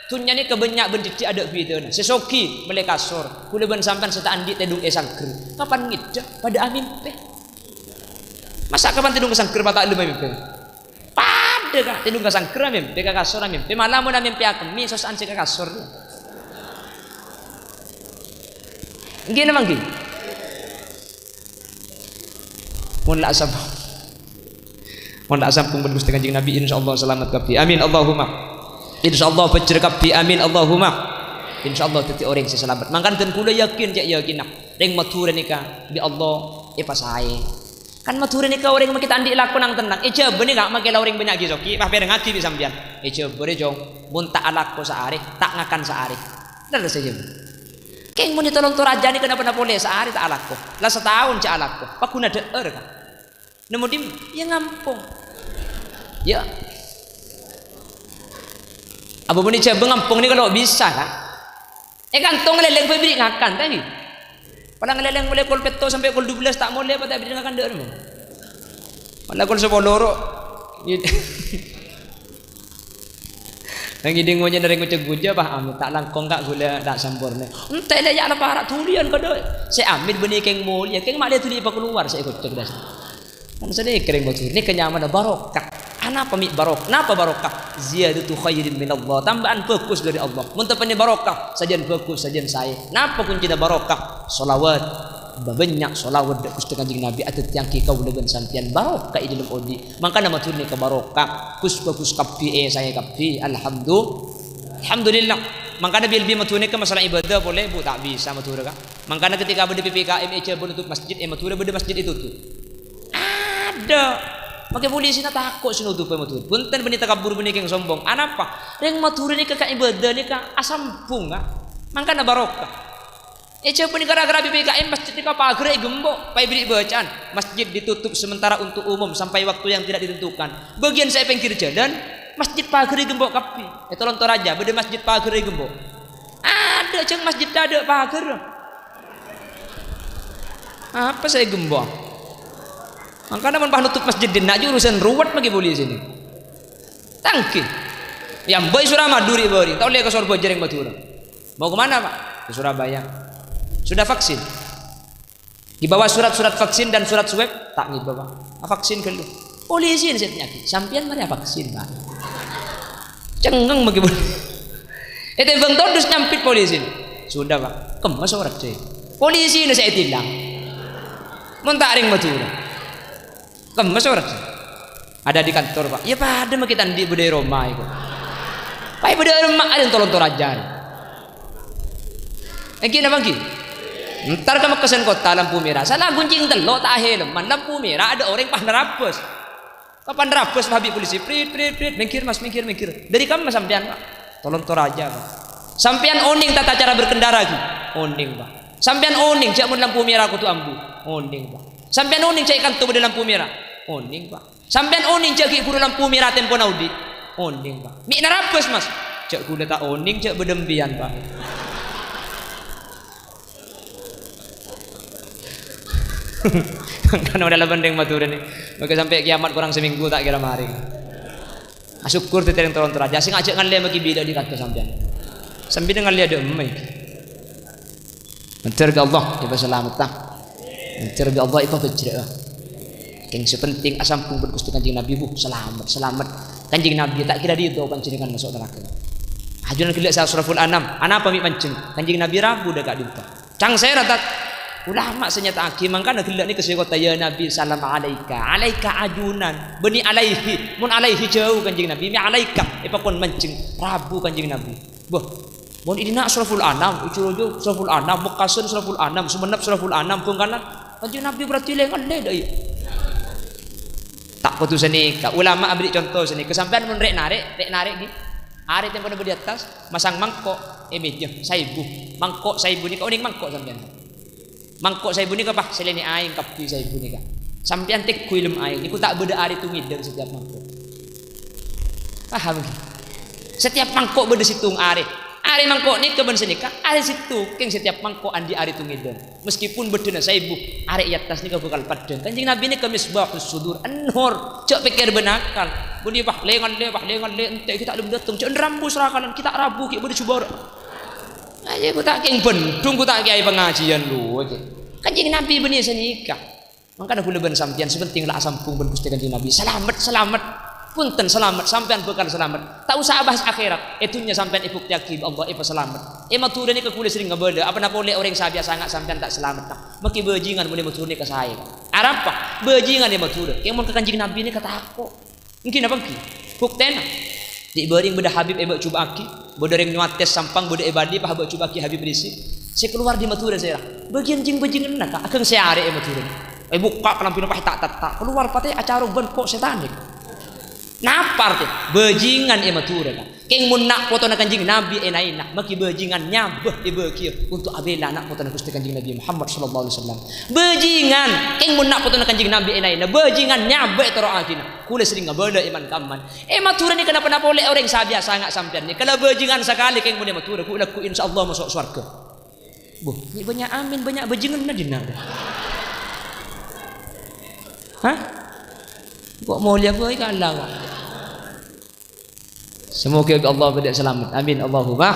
Tunya ni kebenyak ben titik ada fitnah. Sesoki mele kasor. Kula ben sampean seta andi tedung sangker. Kapan ngida pada amin teh. Masa kapan tedung sangker tak lem amin teh. Pada ka tedung sangker amin teh ka kasor amin. Teh malam mun amin pi akemi sos an ka kasor. Gini namang gini. Mohon la asam pun bergusti kanjeng Nabi insyaallah selamat kapi. Amin Allahumma. Insyaallah becer kapi. Amin Allahumma. Insyaallah teti orang selamat. Mangkan ten kula yakin cek yakin nak. Ring mature nikah bi Allah pasae. Kan mature nikah orang makita andi lakon nang tenang. Coba ni gak make orang banyak gisoki. Pah pereng ngaki bi sampean. Coba re jong mun tak alako saare, tak ngakan saare. Terus saja. Keng mun ditolong tu raja ni kenapa boleh sehari tak alako. Lah setahun cak alako. Pak guna deer kan. Nemu dim ya ngampung. Ya. Apa pun dicoba ngampung ni kalau bisa kan. Kantong leleng beri ngakan tadi. Padang leleng boleh kol peto sampai kol 12 tak boleh apa tak beri ngakan deer. Mana kol 10 ro. Yang iding ngonya dari ngucek guja bah amit tak langkong kak gula tak sampurna. Entek le ya la parak tulian kada. Saya ambil benih keng mulia keng mak dia tuli pa keluar saya ikut cerdas. Kan sedih kering bocor ni kenyamanan barokah. Ana pamit barokah. Napa barokah? Ziyadatu khairin min Allah. Tambahan fokus dari Allah. Mun tepani barokah sajian fokus sajian saya. Napa kuncina barokah? Selawat. Banyak solawat dak Gusti Kanjeng Nabi atet yang ki kau dengan sampian barokah di dalam odi. Maka nama turni ke barokah. Kus bagus kapi saya kapi. Alhamdulillah. Maka nabi lebih matune ke masalah ibadah boleh bu tak bisa mature ka. Maka ketika ada PPKM menutup masjid mature beda masjid itu tuh. Ada. Maka polisi nak takut sinutup mature. Punten beni takabur beni keng sombong. Anapa? Yang mature ni ke ibadah ni ka asampung ka. Maka na barokah. Coba ni gara-gara PPKM masjid ni pagar gembok, pai beri bacaan. Masjid ditutup sementara untuk umum sampai waktu yang tidak ditentukan. Bagian saya pinggir jalan, masjid pagar gembok kapi. Tolong Toraja, beda masjid pagar gembok. Ada ceng masjid ada pagar. Apa saya gembok? Makanya mun nutup masjid din nak urusan ruwet bagi polisi ni. Tangki. Yang boy Surabaya duri bori, tahu lihat ke Surabaya jereng Batura. Mau ke mana Pak? Ke Surabaya. Sudah vaksin. Di bawah surat-surat vaksin dan surat swab tak ngib bawa. Vaksin ke lu. Polisi ini saya penyakit. Sampian mari vaksin Pak. Cengeng bagi polisi. Itu bang todus nyampit polisi. Sudah Pak. Kemas orang cuy. Polisi ini saya tilang. Montaring Batura. Kemas orang cuy. Ada di kantor Pak. Ya Pak ada kita di budaya Roma itu. Pak budaya Roma ada yang tolong torajan. Gini bang gini. Ntar kamu kesen kota lampu merah. Salah guncing telok tak helm. Lampu merah ada orang pah nerabus. Kapan nerabus habis polisi. Prit. Mikir mas, mikir. Dari kamu sampean Pak. Tolong Toraja Pak. Sampean oning tata cara berkendara lagi. Oning Pak. Sampean oning cek mun lampu merah aku tu ambu. Oning Pak. Sampean oning cek ikan tu pada lampu merah. Oning Pak. Sampean oning cek guru lampu merah tempo naudi. Oning Pak. Mik nerabus mas. Cek kuda tak oning cek bedembian Pak. Karena udah lebendeng Madura nih. Maka sampai kiamat kurang seminggu tak kira mari. Syukur titereng tolong Toraja. Sing ajak ngalih bagi bila di kata sampean. sambil dengan lihat emai menterga Allah iba selamat tah menterga Allah iba bejra keng sepenting asam pun bergusti kanjeng Nabi bu selamat kanjeng Nabi tak kira dia tahu panjenengan masuk neraka hajunan kelak suraful anam apa mi pancen kanjeng Nabi rabu dah gak dinta cang saya ratat ulama senyata aki mangkana kelak ni kesih kota ya Nabi salam alaika ajunan beni alaihi mun alaihi jauh kanjeng Nabi mi alaika ipa kon mancing rabu kanjeng Nabi boh mun idina suraful anam ucurojo suraful anam mekasun suraful anam sumenep suraful anam pungkanan kanjeng Nabi berarti lengan le dai tak putus ni ulama beri contoh sini kesampean mun rek narik ni arek yang pada di atas masang mangkok meja saibu mangkok saibu ni kau ning mangkok sampean mangkok saibu ni apa seleni aing kapi saibu ni ka sampean tek kuilem aing niku tak beda ari tungid dan setiap mangkok paham ki setiap mangkok beda situng ari mangkok ni keben senika ari situ keng setiap mangkok andi ari tungid dan meskipun bedena saibu ari atas ni ka bakal padeng kanjeng Nabi ni kamisbahus sudur an-nur cok pikir benakal budi bah lengan le ente kita belum datang cok rambu serakalan kita rabu ki budi coba aja ku tak keng bendung ku tak kiai pengajian lu aja kanjeng Nabi benih senika mangkana kula ben sampean sepenting lah asampung ben Gusti kanjeng Nabi selamat punten selamat sampean bekal selamat tak usah bahas akhirat itunya sampean ibuk yakin Allah ipa selamat maturun ni ke kula sering ngabeda apa nak boleh orang sabia sangat sampean tak selamat tak maki bajingan mun maturun ni ke saya arapa bajingan ni maturun yang mun ke kanjeng Nabi ni kata aku mungkin apa ki buktena di bering beda Habib ebak cuba aki bodering nyuates sampang beda ebadi pah ebak cuba aki Habib risi saya keluar di maturun saya bagian jing bajingan nak akang saya are maturun buka kelampian pah tak keluar pateh acara ben kok setan ni napar teh bajingan maturun keng mun nak foto nak kanjeng Nabi enaina maki bajingan nyabeh ibeukieun untuk abela nak foto nak Gusti kanjeng Nabi Muhammad sallallahu alaihi wasallam bajingan keng mun nak foto nak kanjeng Nabi enaina bajingan nyabeh tero atina kula sering ngabeda iman kaman maturun ni kenapa boleh orang sabia sangat sampean ni kalau bajingan sekali keng mun maturun kula ku insyaallah masuk surga boh ni banyak amin banyak bajingan na dina hah kok mau lihat apa kalah semoga Allah beri selamat amin Allahumma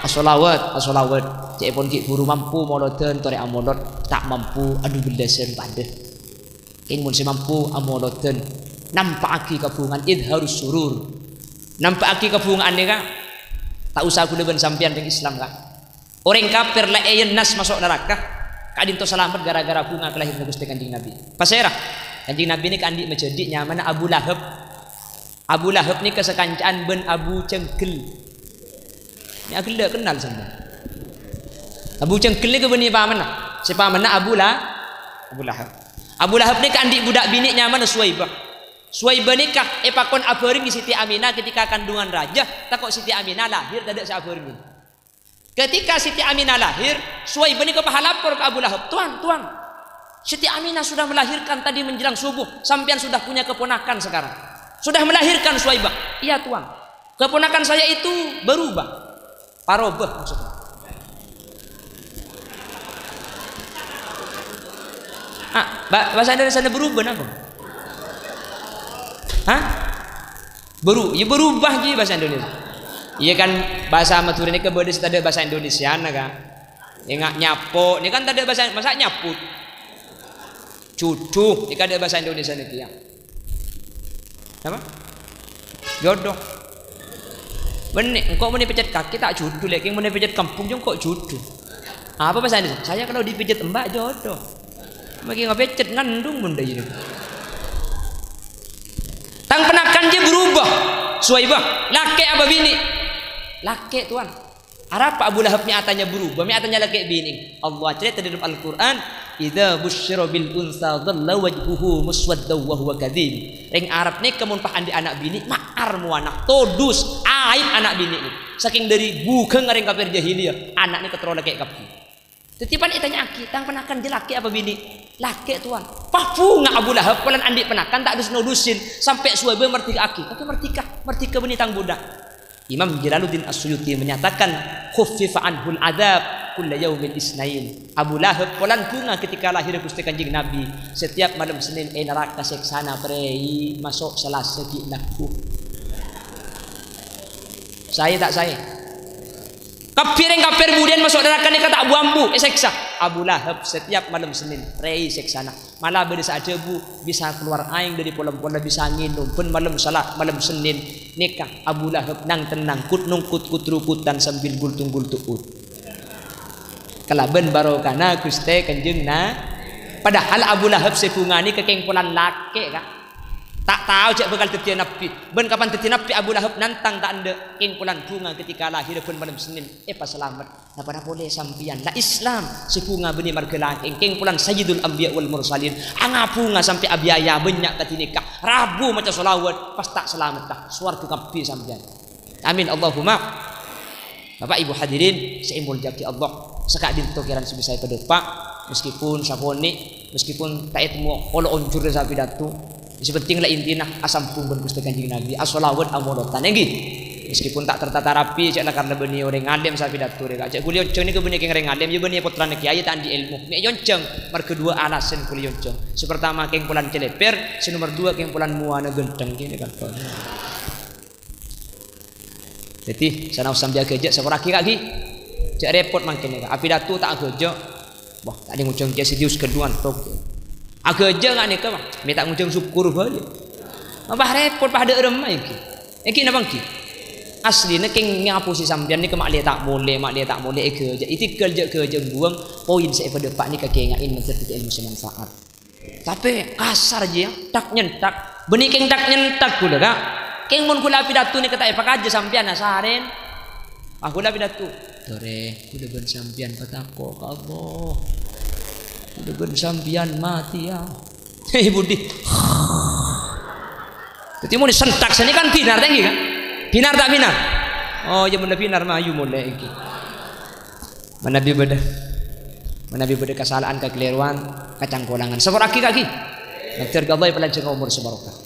as-salawat cek pun ki buru mampu moloten tore amolot tak mampu adu belasan pada keng mun mampu amoloten nampaki kabungan idharus surur nampaki kabungan ni ka tak usah kula ben sampean dengan Islam ka orang kafir la ayen nas masuk neraka kadinto selamat gara-gara bunga kelahiran Gusti kanjeng Nabi pasera kanjeng Nabi ni kandi menjadi nyaman Abu Lahab ni kesekancaan ben Abu Cengkel ni aku tak kenal sama Abu Cengkel ni ke beni mana siapa mana Abu Lahab ni kandi budak bini nyaman Suwaibah ni kah pakon abering di Siti Aminah ketika kandungan raja takut Siti Aminah lahir tak ada seabering ketika Siti Aminah lahir Suwaibah ni ke pahalapor ke Abu Lahab tuan Siti Aminah sudah melahirkan tadi menjelang subuh sampean sudah punya keponakan sekarang sudah melahirkan Suwaibah iya tuan keponakan saya itu berubah parobah maksudnya bahasa Indonesia berubah apa berubah je bahasa Indonesia iya kan bahasa matur ini kebeda ada bahasa Indonesia kan enggak nyapo ini kan tak ada bahasa masa nyaput cucu ini kan ada bahasa Indonesia nih ya apa jodoh benih engkau mau dipecat kaki tak jodoh lagi mau dipecat kampung jong kok jodoh apa bahasa Indonesia saya kalau dipecat mbak jodoh bagi ngepecat ngandung bunda ini tang penakan je berubah Suwaibah laki apa bini laki tuan harap Abu Lahab mi'atanya berubah mi'atanya laki bini Allah cerita dalam Al-Quran idza busyira bil unsa dhalla wajhuhu muswaddaw wa huwa kadzib ring Arab ni kemun pah andi anak bini ma'ar mu anak todus aib anak bini ni saking dari bukeung ring kafir jahiliyah anak ni ketero laki kapi tetipan itanya aki tang penakan je laki apa bini laki tuan pafu ngak Abu Lahab kulan andi penakan tak dus nodusin sampai Suwaibah mertika aki tapi mertika beni tang budak Imam Jalaluddin As-Suyuti menyatakan khuffifa anhul adab kulla yaumin isnain Abu Lahab kulan bunga ketika lahir Gusti kanjeng Nabi setiap malam Senin neraka seksana prei masuk Selasa di laku saya Kafir kemudian masuk neraka ni kata bambu seksa. Abu Lahab setiap malam Senin rei seksana. Malah pada saat debu bisa keluar aing dari pola-pola bisa nginum. Pun malam salat malam Senin nikah Abu Lahab nang tenang kut nungkut kutrukutan sambil gultung-gultuk. Kalaban barokana Gusti Kanjeng na. Padahal Abu Lahab sepungani kekengpolan laki kak. Tak tahu cak bakal tetian nabi. Ben kapan tetian nabi Abu Lahab nantang tak anda kengpolan bunga ketika lahir pun malam Senin. Pas selamat. Napa boleh sampian. La Islam sepunga beni marga laki. Kengpolan Sayyidul Anbiya wal Mursalin. Angapunga sampai abiyaya banyak tadi nikah. Rabu macam solawat pas tak selamat dah. Suarga kapi sampian. Amin Allahumma. Bapak Ibu hadirin, saya muljaki Allah. Sekak dintokiran sebisa pada Pak. Meskipun saponi, meskipun tak itu mau kalau oncur sapi datu. Sepenting lah intinya asam punggun Gusti Kanjeng Nabi asolawat amolotan nggih. Meskipun tak tertata rapi cak karena beni orang ngadem sapi datu rek. Cak kuliah oncong ni ke beni keng reng ngadem ya beni putra kiai tak andi ilmu. Mek yoncong kedua alasan kuliah oncong. Sepertama keng pulan celeper, nomor dua keng pulan muana genteng gini kan. Jadi sana usam jaga je seoraki kaki. Cak repot makin ni. Api datu tak kerja. Wah, tak ada ngucung je serius keduan tok. Agak aja ngak ni ke bang, minta ngucung syukur balik. Apa repot pada remai ki? Eki napa ki? Asli ni keng ngapusi sampean ni ke mak tak boleh ke je. Itu kerja buang poin saya pada pak ni kaki ngain mencerita ilmu semanfaat. Tapi kasar je, tak nyentak. Benih keng tak nyentak kuda kak. Keng mun kula pidatu ni kata pak aja sampean asarin. Aku dah pidatu. Tore, kuda ben sampean patako ka Allah. Dengan sambian mati ya. Hei Budi. Jadi mau disentak sini kan binar tinggi kan? Binar tak binar? Oh ya benar binar mah ayu mulai iki. Mana bi beda kesalahan kekeliruan kacangkolangan. Seperaki kaki. Mantir Allah pelanceng umur sebarokah.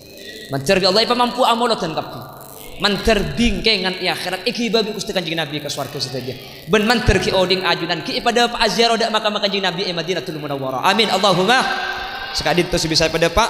Mantir Allah pemampu amolotan kapi. Manter bingkengan akhirat iki babi Gusti Kanjeng Nabi ke swarga saja. Ben manter ki oding ajunan ki pada Pak Aziarah dak makam Kanjeng Nabi Madinatul Munawwarah. Amin Allahumma. Sekadit tu bisa pada Pak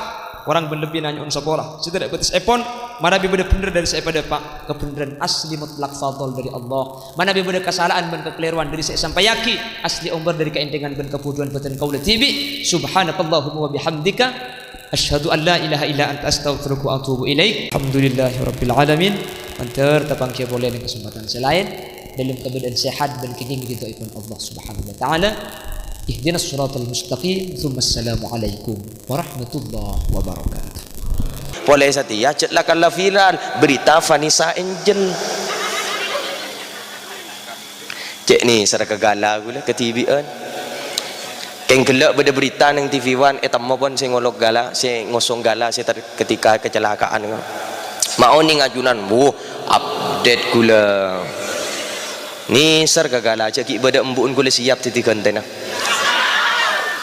orang berlebih nanya unsapora. Saya tidak betis epon mana bi beda bener dari saya pada Pak kebenaran asli mutlak fadl dari Allah. Mana bi beda kesalahan ben kekeliruan dari saya sampai yaki asli umur dari keendengan ben kepuduan beten kaula tibi. Subhanakallahumma wa bihamdika asyhadu an la ilaha illa anta astaghfiruka wa atubu ilaik. Alhamdulillahirabbil alamin. Mantar tapang kia boleh dengan kesempatan selain dalam keadaan sehat dan kini gitu ikon Allah Subhanahu wa taala. Ihdinas siratal mustaqim. Assalamualaikum warahmatullahi wabarakatuh. Boleh setia cetlah kalau viral berita Vanessa Angel. Cek ni sara kegala gula ke TV an. Keng gelak pada berita nang TV One etama pun saya ngolok gala, saya ngosong gala saya ketika kecelakaan. Mau ni ngajunan, update gula. Ni sar kegala cek pada embun gula siap titik konten.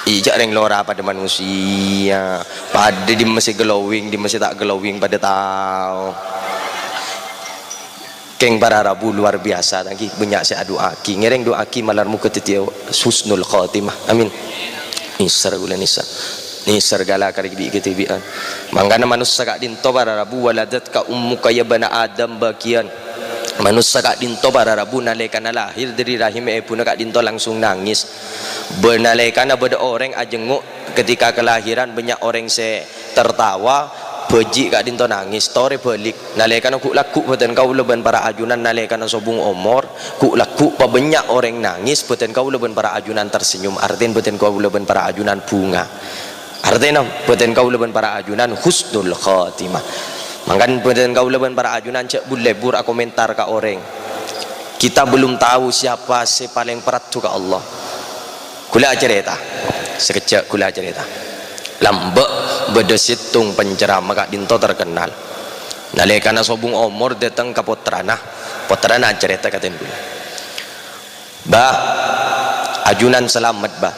Ijak reng lora pada manusia, pada di masih glowing, di masih tak glowing pada tahu. Keng para Rabu luar biasa lagi banyak saya doa ki ngereng doa ki malar muka tetiau husnul khatimah amin. Nisar gula nisar gala kari bi ketibian mangana manusia kak dinto para Rabu waladat ka ummuka ya bana adam bakian manusia kak dinto para Rabu nalekana lahir dari rahim ibu kak dinto langsung nangis benalekana beda orang ajenguk ketika kelahiran banyak orang se tertawa beji kak dinto nangis story balik nalekan aku laku beten kau leban para ajunan nalekan sobung omor ku laku pa banyak orang nangis beten kau leban para ajunan tersenyum artin beten kau leban para ajunan bunga artinya beten kau leban para ajunan husnul khatimah makan beten kau leban para ajunan cek bulebur aku komentar ke orang kita belum tahu siapa si paling perat ke Allah kula cerita sekejap kula cerita lambek bedesitung penceramah kak dinto terkenal nalekana sobung omor datang ke potrana cerita katen dulu bah ajunan selamat bah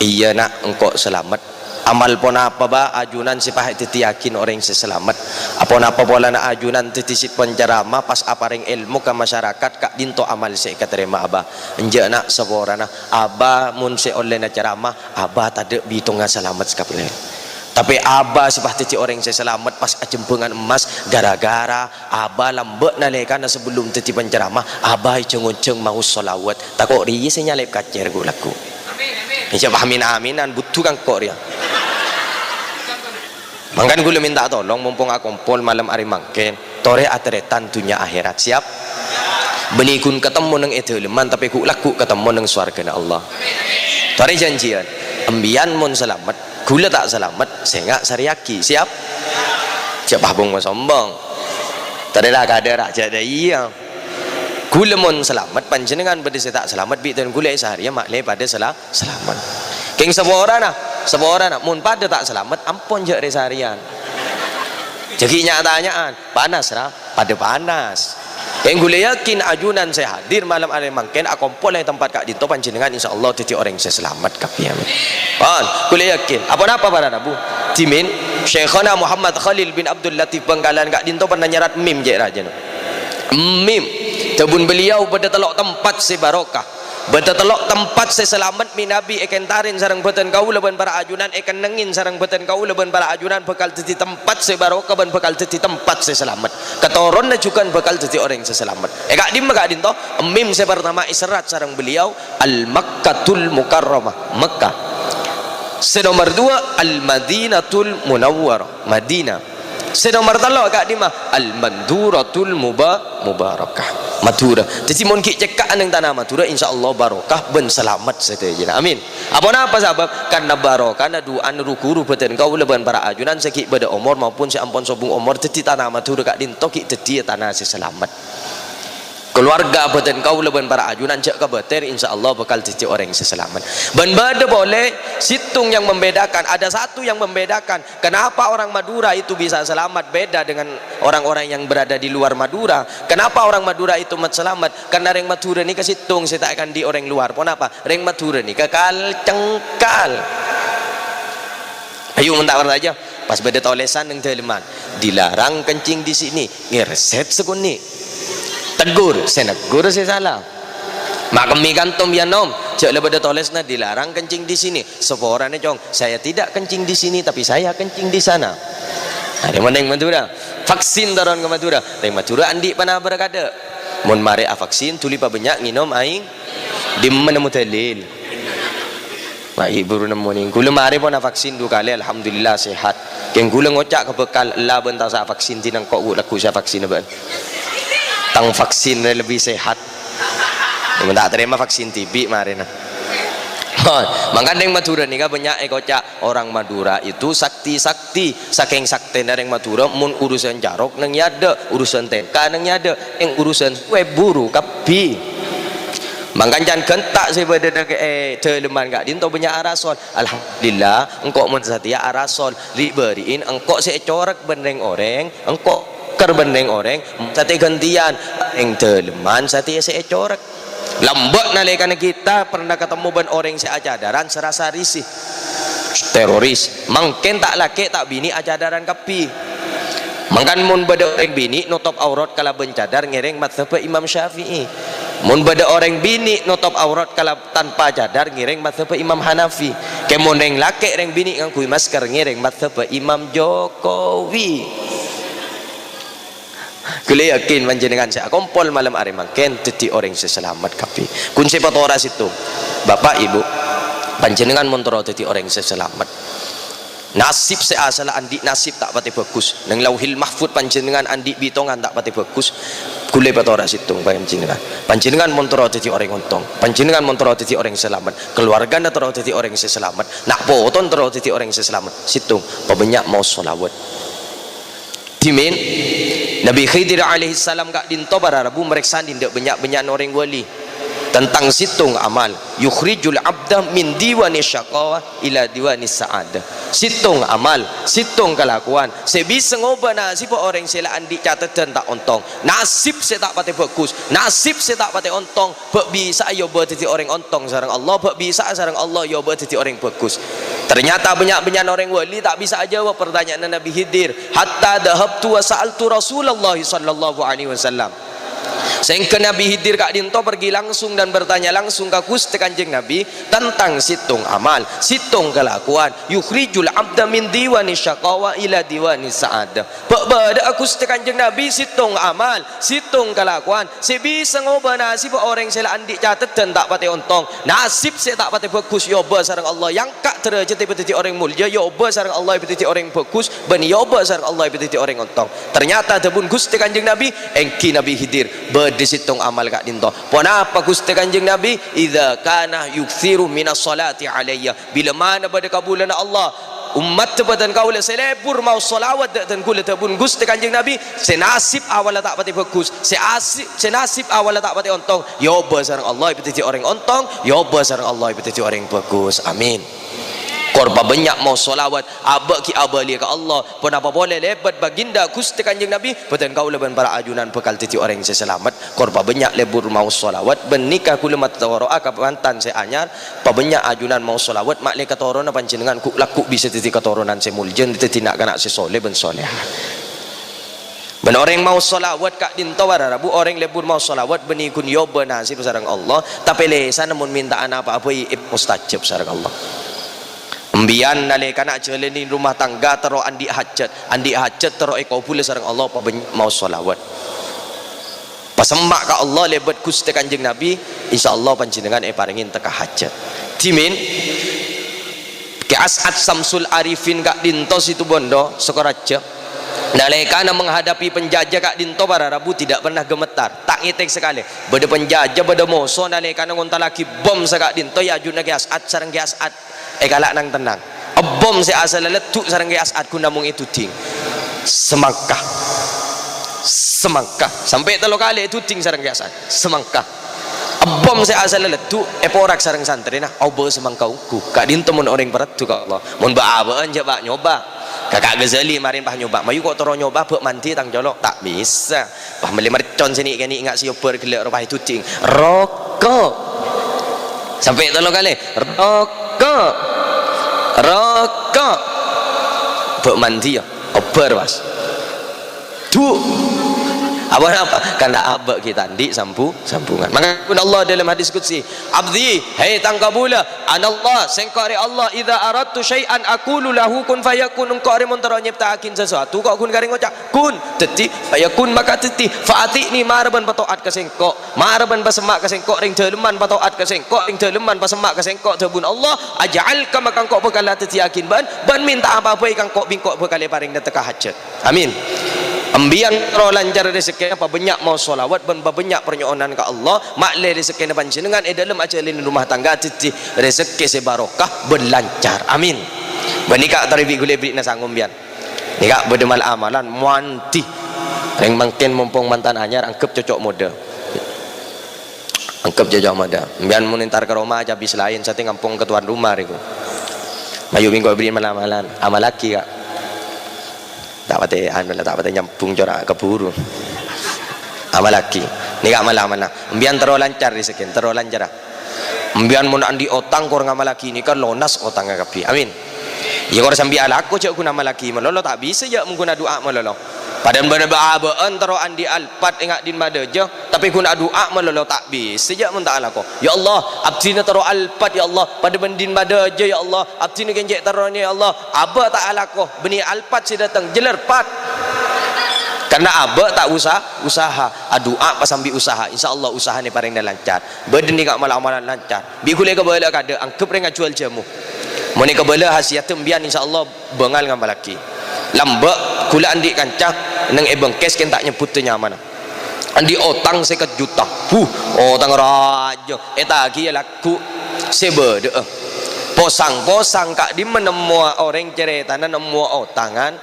iya nak engkau selamat amal pon apa bah ajunan si pahit titi yakin orang si selamat apa pola na ajunan titi si penceramah pas apareng ilmu ke masyarakat kak dinto amal si katerima abah enjak nak seborana abah mun si oleh na ceramah abah tade bitungan selamat sekapileh Tapi Abah sebab titi orang saya selamat pas jempengan emas gara-gara Abah lambek nalekana sebelum titi penceramah Abah ceng-ceng mau solawat takut riye saya nyalip kacer gue laku insya Allah aminan butuh kan kok dia mangkan gue minta tolong mumpung aku kumpul malam hari mangken tore atretan dunia akhirat siap benikun ketemu neng itu leman tapi ku laku ketemu neng swarga Allah tore janjian ambian mun selamat gula tak selamat sehingga sariaki siap siap abang mau sombong tadi lah kader aja ada iya gula mun selamat panjenengan pada tak selamat bitan gula sehari makle pada selamat keng sebuah orang mun pada tak selamat ampun je resarian jadi nyatanyaan panas lah pada panas yang gue yakin ajunan saya hadir malam hari mangken aku pola tempat kak dinto panjenengan insyaallah titi orang saya selamat kapi amin gue yakin apa para nabu timin Syekhana Muhammad Khalil bin Abdul Latif Benggalan kak dinto pernah nyarat mim je raja mim tabun beliau pada telok tempat si barokah pada telok tempat si selamat min nabi eken tarin sarang beten kau leban para ajunan eken nengin sarang beten kau leban para ajunan bekal titi tempat si barokah ban bekal titi tempat si selamat ketoron na juga bekal titi orang si selamat kak dim toh mim saya pertama isyarat sarang beliau al Makkatul Mukarramah Makkah senomor dua al Madinatul Munawwarah Madinah senomor telo kak dim al Manduratul Mubarakah Madura jadi mun ki cekak nang tanah Madura insyaallah barokah ben selamat saja amin apa sebab karena barokah na duan rukuru beten kau leban para ajunan seki pada umur maupun si ampun sobung umur teti tanah Madura kak dinto ki teti tanah si selamat keluarga beten kau leban para ajunan cek ke beter insyaallah bakal teti orang si selamat ben bade boleh situng yang membedakan ada satu yang membedakan kenapa orang Madura itu bisa selamat beda dengan orang-orang yang berada di luar Madura kenapa orang Madura itu selamat karena reng Madura ni ke situng saya tak akan di orang luar pun apa reng Madura ni kekal cengkal ayo mentak aja pas beda tolesan yang teleman dilarang kencing di sini ngereset sekuni tegur saya negur saya salah mak kami kantom ya nom cek lebih tolesna dilarang kencing di sini seporane cong saya tidak kencing di sini tapi saya kencing di sana ada mana yang Madura vaksin taron ke Madura yang Madura andi panah berkada mun mare vaksin tuli pa banyak nginom aing di menemu dalil mak ibu nemu ning kula mare pun vaksin 2 kali alhamdulillah sehat keng kula ngocak ke bekal la bentar sa vaksin tinang kok laku saya vaksin ban tang vaksin lebih sehat yang tak terima vaksin TB kemarin maka yang Madura ni kan banyak kocak orang Madura itu sakti saking sakti dari Madura mun urusan jarok nang nyada urusan TK nang nyada yang urusan web buru kapi mangkan jangan gentak saya pada teleman kak dinto banyak arasol alhamdulillah engkau mun setia arasol diberiin engkau saya corak bendeng orang engkau berbanding orang sate gantian yang teleman sate saya corak lambak nalekan kita pernah ketemu ban orang saya ajadaran serasa risih teroris mungkin tak laki tak bini ajadaran kapi mangkan mun bada orang bini nutup aurat kala bencadar ngiring mazhab Imam Syafi'i mun bada orang bini nutup aurat kala tanpa cadar ngiring mazhab Imam Hanafi kemun yang laki orang bini ngangkui masker ngiring mazhab Imam Jokowi Kule yakin panjenengan saya kompol malam hari mangken teti orang seselamat kapi kunci patoras itu bapak ibu panjenengan montoro teti orang seselamat nasib seasala andi nasib tak pati bagus nang lauhil mahfud panjenengan andi bitongan tak pati bagus kule patoras itu panjenengan montoro teti orang untung panjenengan montoro teti orang selamat keluarga toro teti orang seselamat nak poton toro teti orang seselamat situng pabanyak mau solawat timin Nabi Khidir alaihi salam kak dinto para rabu mereka dindak banyak orang wali tentang situng amal yukhrijul abda min diwani syaqawa ila diwani sa'adah situng amal situng kelakuan saya bisa ngubah nasib orang sila andi catatan tak ontong nasib saya tak pati bagus nasib saya tak pati ontong bak bisa yo berarti orang ontong sareng Allah bak bisa sareng Allah yo berarti orang bagus ternyata banyak orang wali tak bisa jawab pertanyaan Nabi Khidir hatta dhahabtu wa sa'altu Rasulullah sallallahu alaihi wasallam Sehingga Nabi Khidir Kak Dinto pergi langsung dan bertanya langsung ke Gusti Kanjeng Nabi tentang situng amal, situng kelakuan. Yukhrijul abda min diwani syaqawa ila diwani sa'adah. Bada Gusti Kanjeng Nabi situng amal, situng kelakuan. Si bisa ngubah nasib orang sela andik catet dan tak pati ontong. Nasib saya tak pati bagus yoba sareng Allah. Yang kak derajat tiba-tiba orang mulia yoba sareng Allah tiba-tiba orang bagus, ben yoba sareng Allah tiba-tiba orang ontong. Ternyata debun Gusti Kanjeng Nabi engki Nabi Khidir di situng amal Kak Dinto. Kenapa Gusti Kanjeng Nabi idza kana yukthiru minas salati alayya, bila mana pada kabulan Allah umat tebadan kau le selebur mau solawat dan kula tabun Gusti Kanjeng Nabi senasib awal tak pati bagus, senasib awal tak pati ontong, yoba sareng Allah piti orang ontong, yoba sareng Allah piti orang bagus. Amin. Korba banyak mau solawat abak ki abali ke Allah pun apa boleh lebat baginda Gusti Kanjeng Nabi betan kau leban para ajunan bekal titi orang yang selamat. Korba banyak lebur mau solawat benikah kula matawara ka mantan se anyar pa banyak ajunan mau solawat mak le katorona panjenengan ku laku bisa titi katurunan se muljen titi nak kana se soleh ben soleh. Ben orang mau solawat Kak Dinto wararabu orang lebur mau solawat benikun yoba nasib sareng Allah tapi lesan namun mintaan apa-apa mustajab sareng Allah. Embian nalika nak jalani rumah tangga tero andi hajat tero kabul sareng Allah apa mau solawat pasemak ka Allah lebat Gusti Kanjeng Nabi insyaallah panjenengan paringin teka hajat timin ke As'ad Samsul Arifin Kak Dinto situ bondo Sukorejo nalika menghadapi penjajah Kak Dinto para Rabu tidak pernah gemetar tak ngitek sekali beda penjajah beda musuh nalika ngonta lagi bom sa Kak Dinto ya ajuna ke As'ad sareng ke As'ad kalak nang tenang bom si asal letuk sareng ke As'ad ku namung itu ting semangkah sampai 3 kali itu ting sareng ke As'ad semangkah bom si asal letuk porak sareng santri nah obo semangkah ku Kak Dinto mun orang berat tu ka Allah mun baabaan je bak nyoba kakak Ghazali marin pah nyoba mayu kok toro nyoba bek manti tang jolok tak bisa pah meli mercon sini kini ingat sioper gelek rupah itu ting rokok sampai 3 kali rokok bek mandi ya oper was tu apa karena abak kita di sambungan maka pun Allah dalam hadis qudsi abdi hai tangkabula anallah sengkari Allah idza aradtu syai'an aqulu lahu kun fayakun engkau mun taro nyiptaakin sesuatu kok kun garing ngocak kun teti fayakun maka teti faatini maraban patoat ka sengkok maraban pasemak ka sengkok ring deleman patoat ka sengkok ring deleman pasemak ka sengkok debun Allah aj'al ka maka engkau bekal teti yakin ban minta apa-apa ikang kok bingkok bekal paring teka hajat. Amin. Ambiang ro lancar rezeki apa banyak mau solawat ben banyak pernyoonan ke Allah makle rezeki panjenengan dalam ajalin rumah tangga titi rezeki sebarokah berlancar. Amin. Benika taribi gule beri na sangum bian nika bedemal amalan muanti reng mangken mumpung mantan anyar angkep cocok mode bian munintar ke rumah aja bis lain sate ngampung ketuan rumah riku mayu minggu beri amalan amal laki kak tak pati nyambung corak keburu amal laki ni gak malah mbian tero lancar di sekian tero lancar mbian mun andi otang kor ngamal laki ni kan lonas otang kapi. Amin. Ya kor sambi alaku cak ku nama laki melolo tak bisa ya mengguna doa melolo padahal bener baabaan tero andi alpat ingat din madaja tapi guna doa melolo tak bisa ya mun tak alako ya Allah abdina tero alpat ya Allah pada bendin madaja ya Allah abdina genjek tero ni ya Allah aba tak alako beni alpat si datang jeler pat karena aba tak usaha doa pas sambil usaha insyaallah usaha ni paling dah lancar beden ni kak malam-malam lancar bi kule ke bala kada angkep renga jual jamu mun ni ke bala hasiat tembian insyaallah bengal ngam laki lambak kula andi kancah nang ebeng kes ken tak nyebut nyaman andi otang 50 juta otang raja etagi laku sebede posang kak di menemua orang ceritana nemu otangan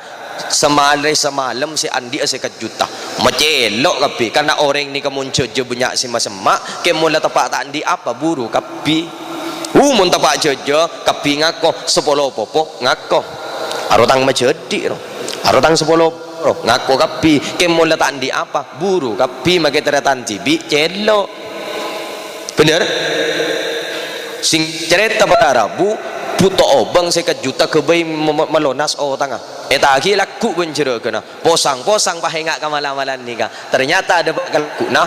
semalam si andi 50 juta macelok kapi karena orang ni kemuncul je banyak si masemak kemula tepak tak andi apa buru kapi mun tepak je kapi ngako 10 popo ngako arotang majedi arotang 10 ngako kapi kemula tak andi apa buru kapi make teratan tibi celok bener sing cerita pada Rabu puto obang sekat juta kebay melonas tangah lagi laku bencera kena posang pahengak kamala-malan ni ka ternyata ada laku nah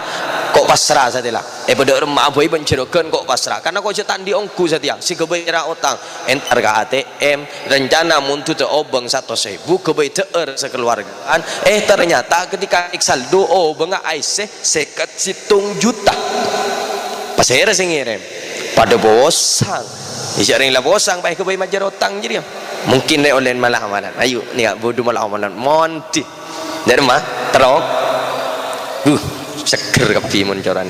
kok pasrah saja lah pada rumah boy bencerakan kok pasrah karena kok cetan di ongku saja si kebay ra otang entar ke ATM rencana muntu te obang 100.000 kebay teer sekeluargaan ternyata ketika saldo obang aise sekat situng juta pasera singirem pada bosang isyaring lah bosang baik kebay majar otang jadi mungkin dia oleh malah amalan ayo ni bodoh malah amalan monti dari mah terok seger kapi moncoran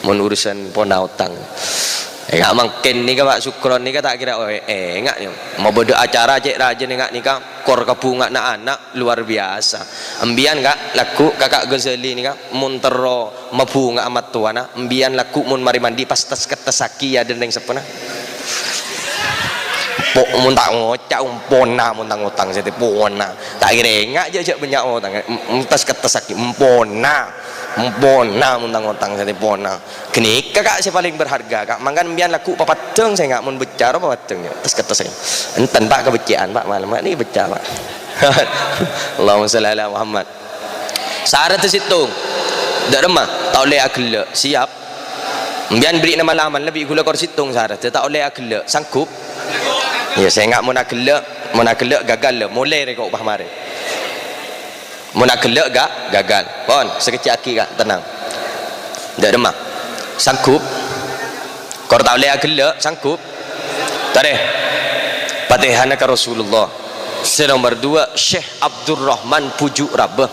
mon urusan pona utang enggak mungkin ni ka Pak Sukron ni ka tak kira enggak ni mau bodoh acara cek raja ni enggak ni ka kor kapunga na anak luar biasa embian enggak laku kakak Ghazali ni ka mun tero mabunga amat tuana embian laku mun mari mandi pas tas ketesaki ya dendeng sepena mun tak ngocak umpona mun tak ngutang saya pona tak kira enggak je banyak ngutang tas ketesaki umpona mun tak ngutang saya pona kini kakak saya paling berharga kak mangkan bian laku papateng saya enggak mun becar papateng tas ketesaki enten pak kebecian pak malam ni becar pak Allahumma shalli ala Muhammad syarat situ dak remah tak boleh akhlak siap bian beri nama laman lebih gula kor situng syarat tak boleh akhlak sanggup ya saya enggak mau nak gelak gagal lah mulai rekok upah mari mau nak gelak gagal pon sekecil aki kak tenang tak demam sanggup kau tak boleh gelak sanggup tak deh Fatihana ke Rasulullah nomor 2 Syekh Abdul Rahman pujuk Rabbah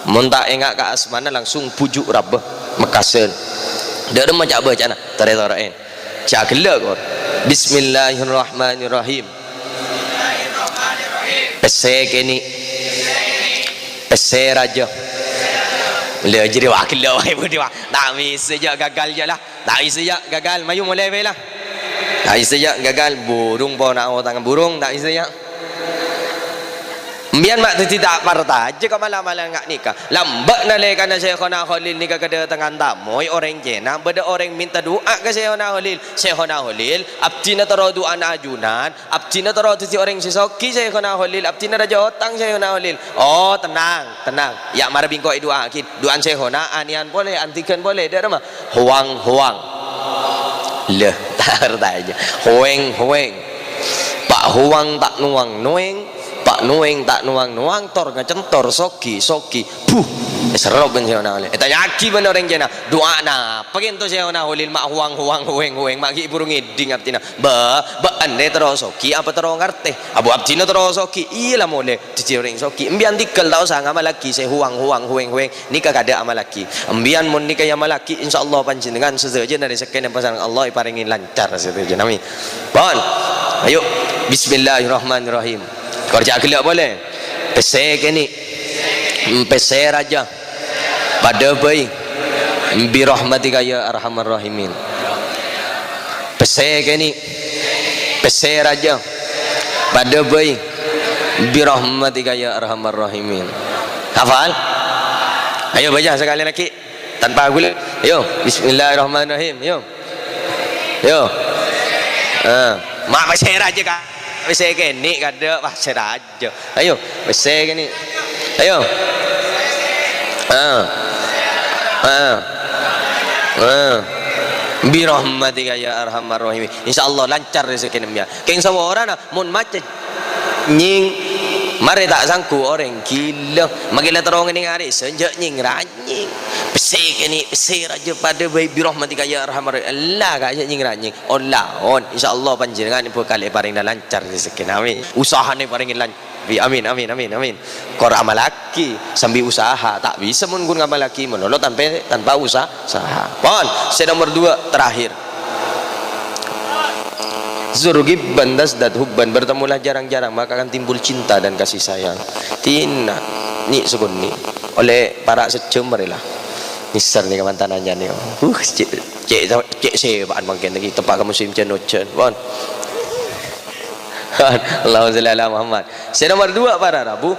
mun tak ingat ke asmana langsung pujuk Rabbah Mekasen tak demam cak baca nah tarik-tarakin cak gelak kau Bismillahirrahmanirrahim. Pese kini, pese raja. Le jadi wakil lah, ibu dia. Tak bisa je gagal je lah. Tak bisa je gagal. Mayu mulai belah. Tak bisa je gagal. Burung pun nak tangan burung. Tak bisa je. Biar mak tidak parta aja kau malam-malam ngak nikah. Lambat nalai karena Syekhona Khalil nikah kada tangan tamu orang jena beda orang minta doa ke Syekhona Khalil. Syekhona Khalil abdina taro doa ajunan, abdina taro tu orang sesoki Syekhona Khalil, abdina raja otang Syekhona Khalil. Oh tenang. Ya mara bingko doa akid. Doan Syekhona anian boleh, antikan boleh. Dak mah huang. Leh tar aja. Hueng. Pak huang tak nuang. Pak nueng tak nuang tor ngacentor soki puh serap ben Syekhona Khalil eta yaki ben orang jena doa na pengen tu Syekhona Khalil mak huang mak ki burung ngiding abtina ba ande terus soki apa terus ngarte abu abtina terus soki iya lah mole dici orang soki embian tikel tau sang amal laki saya huang nikah kada amal laki embian mun nikah amal laki insyaallah panjenengan sesaja dari sekian pesan Allah iparingin lancar setuju nami pon ayo bismillahirrahmanirrahim kerja gelak boleh pese kini pese raja pada bayi bi rahmatika ya arhamar rahimin pese kini pese raja pada bayi bi rahmatika ya arhamar rahimin hafal ayo baca sekali lagi tanpa gula ayo bismillahirrahmanirrahim yo mak pese raja kak pese kini kada pasir aja ayo pese kini ayo bi rahmatika ya arhamar rahim insyaallah lancar rezeki dia keng sama orang mun macet nying mari tak sangku orang gila magila terong ini hari senjak nying ranying pese kini pese raja pada bayi bi rahmatika ya arhamar Allah kaya nying ranying Allah insyaallah panjenengan ibu kali paring lancar rezeki nami usahane paring lancar amin kor amal laki sambil usaha tak bisa menggun amal laki menolong tanpa usaha pon saya nomor 2 terakhir Zurgibban dasdat hubban bertemulah jarang-jarang maka akan timbul cinta dan kasih sayang tina ni sebun ni oleh para secember lah nisar ni kemantanannya ni cek sebaan mungkin lagi tempat kamu musim cenocen pon Allahumma shalli ala Muhammad. Saya nomor 2 para Rabu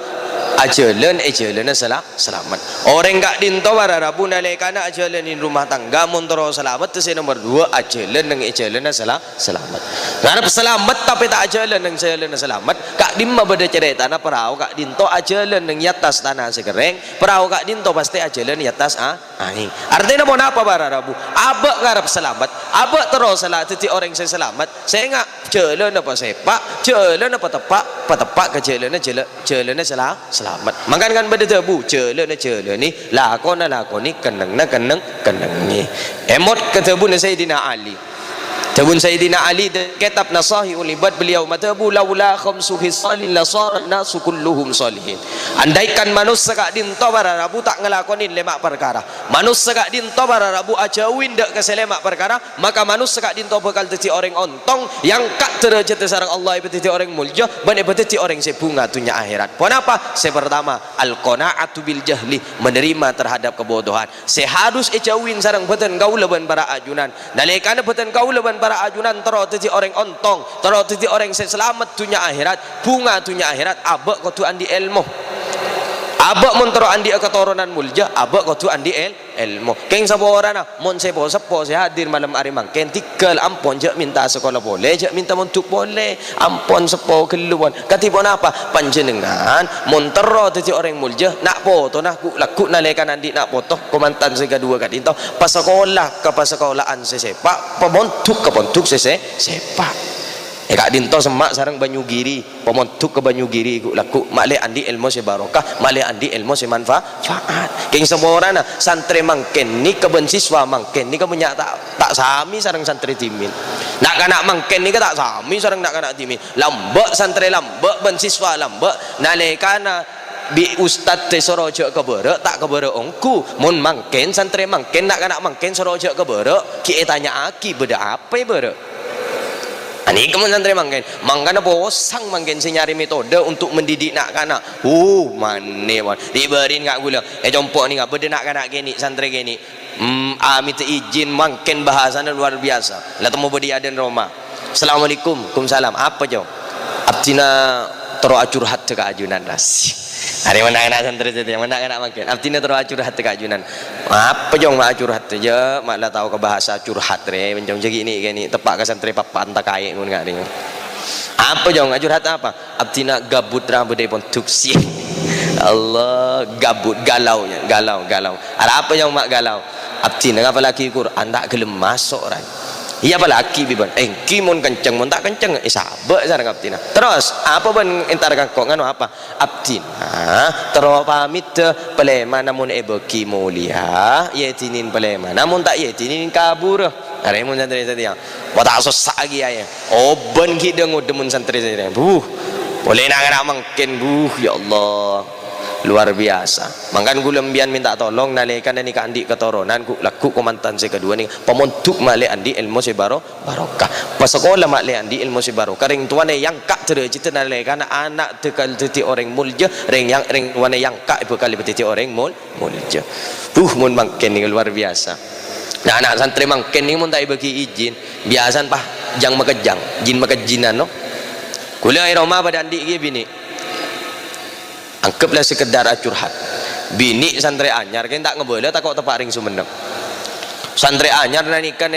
ajalan selamat. Orang gak dinto bara rabu nalekana ajalan di rumah tangga montoro selamat tu nomor 2 ajalan nang ajalan selamat. Ngarep selamat tapi tak ajalan nang ajalan selamat. Kak dimma beda cerita na perahu kak dinto ajalan nang atas tanah segereng, perahu kak dinto pasti ajalan di atas angin. Artinya mau apa bara rabu? Abak ngarep selamat, abak terus salah titi orang saya selamat. Saya ngak jalan apa sepak, jalan apa tepak ke jalan selamat. Makan kan beda tebu jalan ni lakon ni keneng ni. Emot ketebu na Sayyidina Ali. Tabun Sayyidina Ali kitab Nasahi ulibat beliau matabu laula khamsu hisalin la sara nasu kulluhum salihin. Andaikan manusia kak dinto bara rabu tak ngelakonin lemak perkara, manusia kak dinto bara rabu ajawin dak keselemak perkara, maka manusia kak dinto bakal teti orang ontong yang kak derajat sareng Allah ibeti orang mulja ban ibeti orang sebunga dunia akhirat. Pon apa? Pertama al qanaatu bil jahli, menerima terhadap kebodohan. Seharus ejawin sareng beten kaula ban para ajunan. Nalikana beten kaula ban para ajunan tero titi orang ontong, tero titi orang selamat dunia akhirat, bunga dunia akhirat. Abak kau tu andi ilmu, abak montero andi keturunan mulja, abak kau tu andi ilmu. Keng saborana mon sepo saya hadir malam hari mangken tikal ampon je minta sekolah boleh, je minta montuk boleh, ampon sepo keluan katipon apa panjenengan montero titi orang mulja nak foto nak laku nalekan andi nak foto komantan sega dua kat into pas sekolah ke pas sekolahan sesepak pemontuk ke pontuk sepak. Kak dinto semak sarang Banyugiri, pemontuk ke Banyugiri ku laku makle andi ilmu sebarokah, makle andi ilmu semanfaat. Keng semorana santri mangken ni keben siswa mangken ni kemunya tak sami sarang santri timin. Nak kanak mangken ni ke tak sami sarang nak kanak timin. Lambek santri lambek ben siswa lambek nalekana bi ustad te sorojo kebere tak kebere ongku mun mangken santri mangken nak kanak mangken sorojo kebere ki tanya aki beda apa bere. Ani kemudian santri mangkana bosang mangken si nyari metode untuk mendidik nak kanak. Mane wan diberin kak gula jompok ni kak beda nak kanak gini santri gini minta izin mangken bahasanya luar biasa lah temu bedi aden Roma. Assalamualaikum, kumsalam apa jauh abdina tero curhat ke ajunan rasi. Hari mana anak santri itu, mana anak makin. Abdina terus curhat ke ajunan. Apa jong mak curhat aja, mak lah tahu ke bahasa curhat re, mencong jadi ini tepak ke santri papan tak kaya pun nggak ni. Apa jong curhat apa? Abdina gabut rambut pun tuksi. Allah gabut galau. Ada apa jong mak galau? Abdina apa lagi Quran tak gelem masuk rai. Iya apa laki biban kimun kenceng mun tak kenceng sabek sareng abdina. Terus apa ben entar kok nganu apa abdina terus pamit pelema namun ebeki mulia yetinin pelema namun tak yetinin kabur are mun santri satia wa tak susah lagi aya ben ki dengo demun santri satia boleh nak mungkin ya Allah luar biasa. Mangkan ku lembian minta tolong nalekan ni ka andi keturunan ku laku komantan se kedua ni pemontuk male andi ilmu se barokah. Pas sekolah male andi ilmu se barokah ring tuane yang kak derajat nalekan anak tekal titi orang mulja ring tuane yang kak bekal titi orang mulja. Mun mangken ni luar biasa. Nah anak santri mangken ni mun tak bagi izin biasan pah jang makejang jin makejinan no. Kula Roma pada andi ge bini anggaplah sekedar curhat bini santri anyar kan tak ngebela tak kok tepak ring Sumenep santri anyar nanikan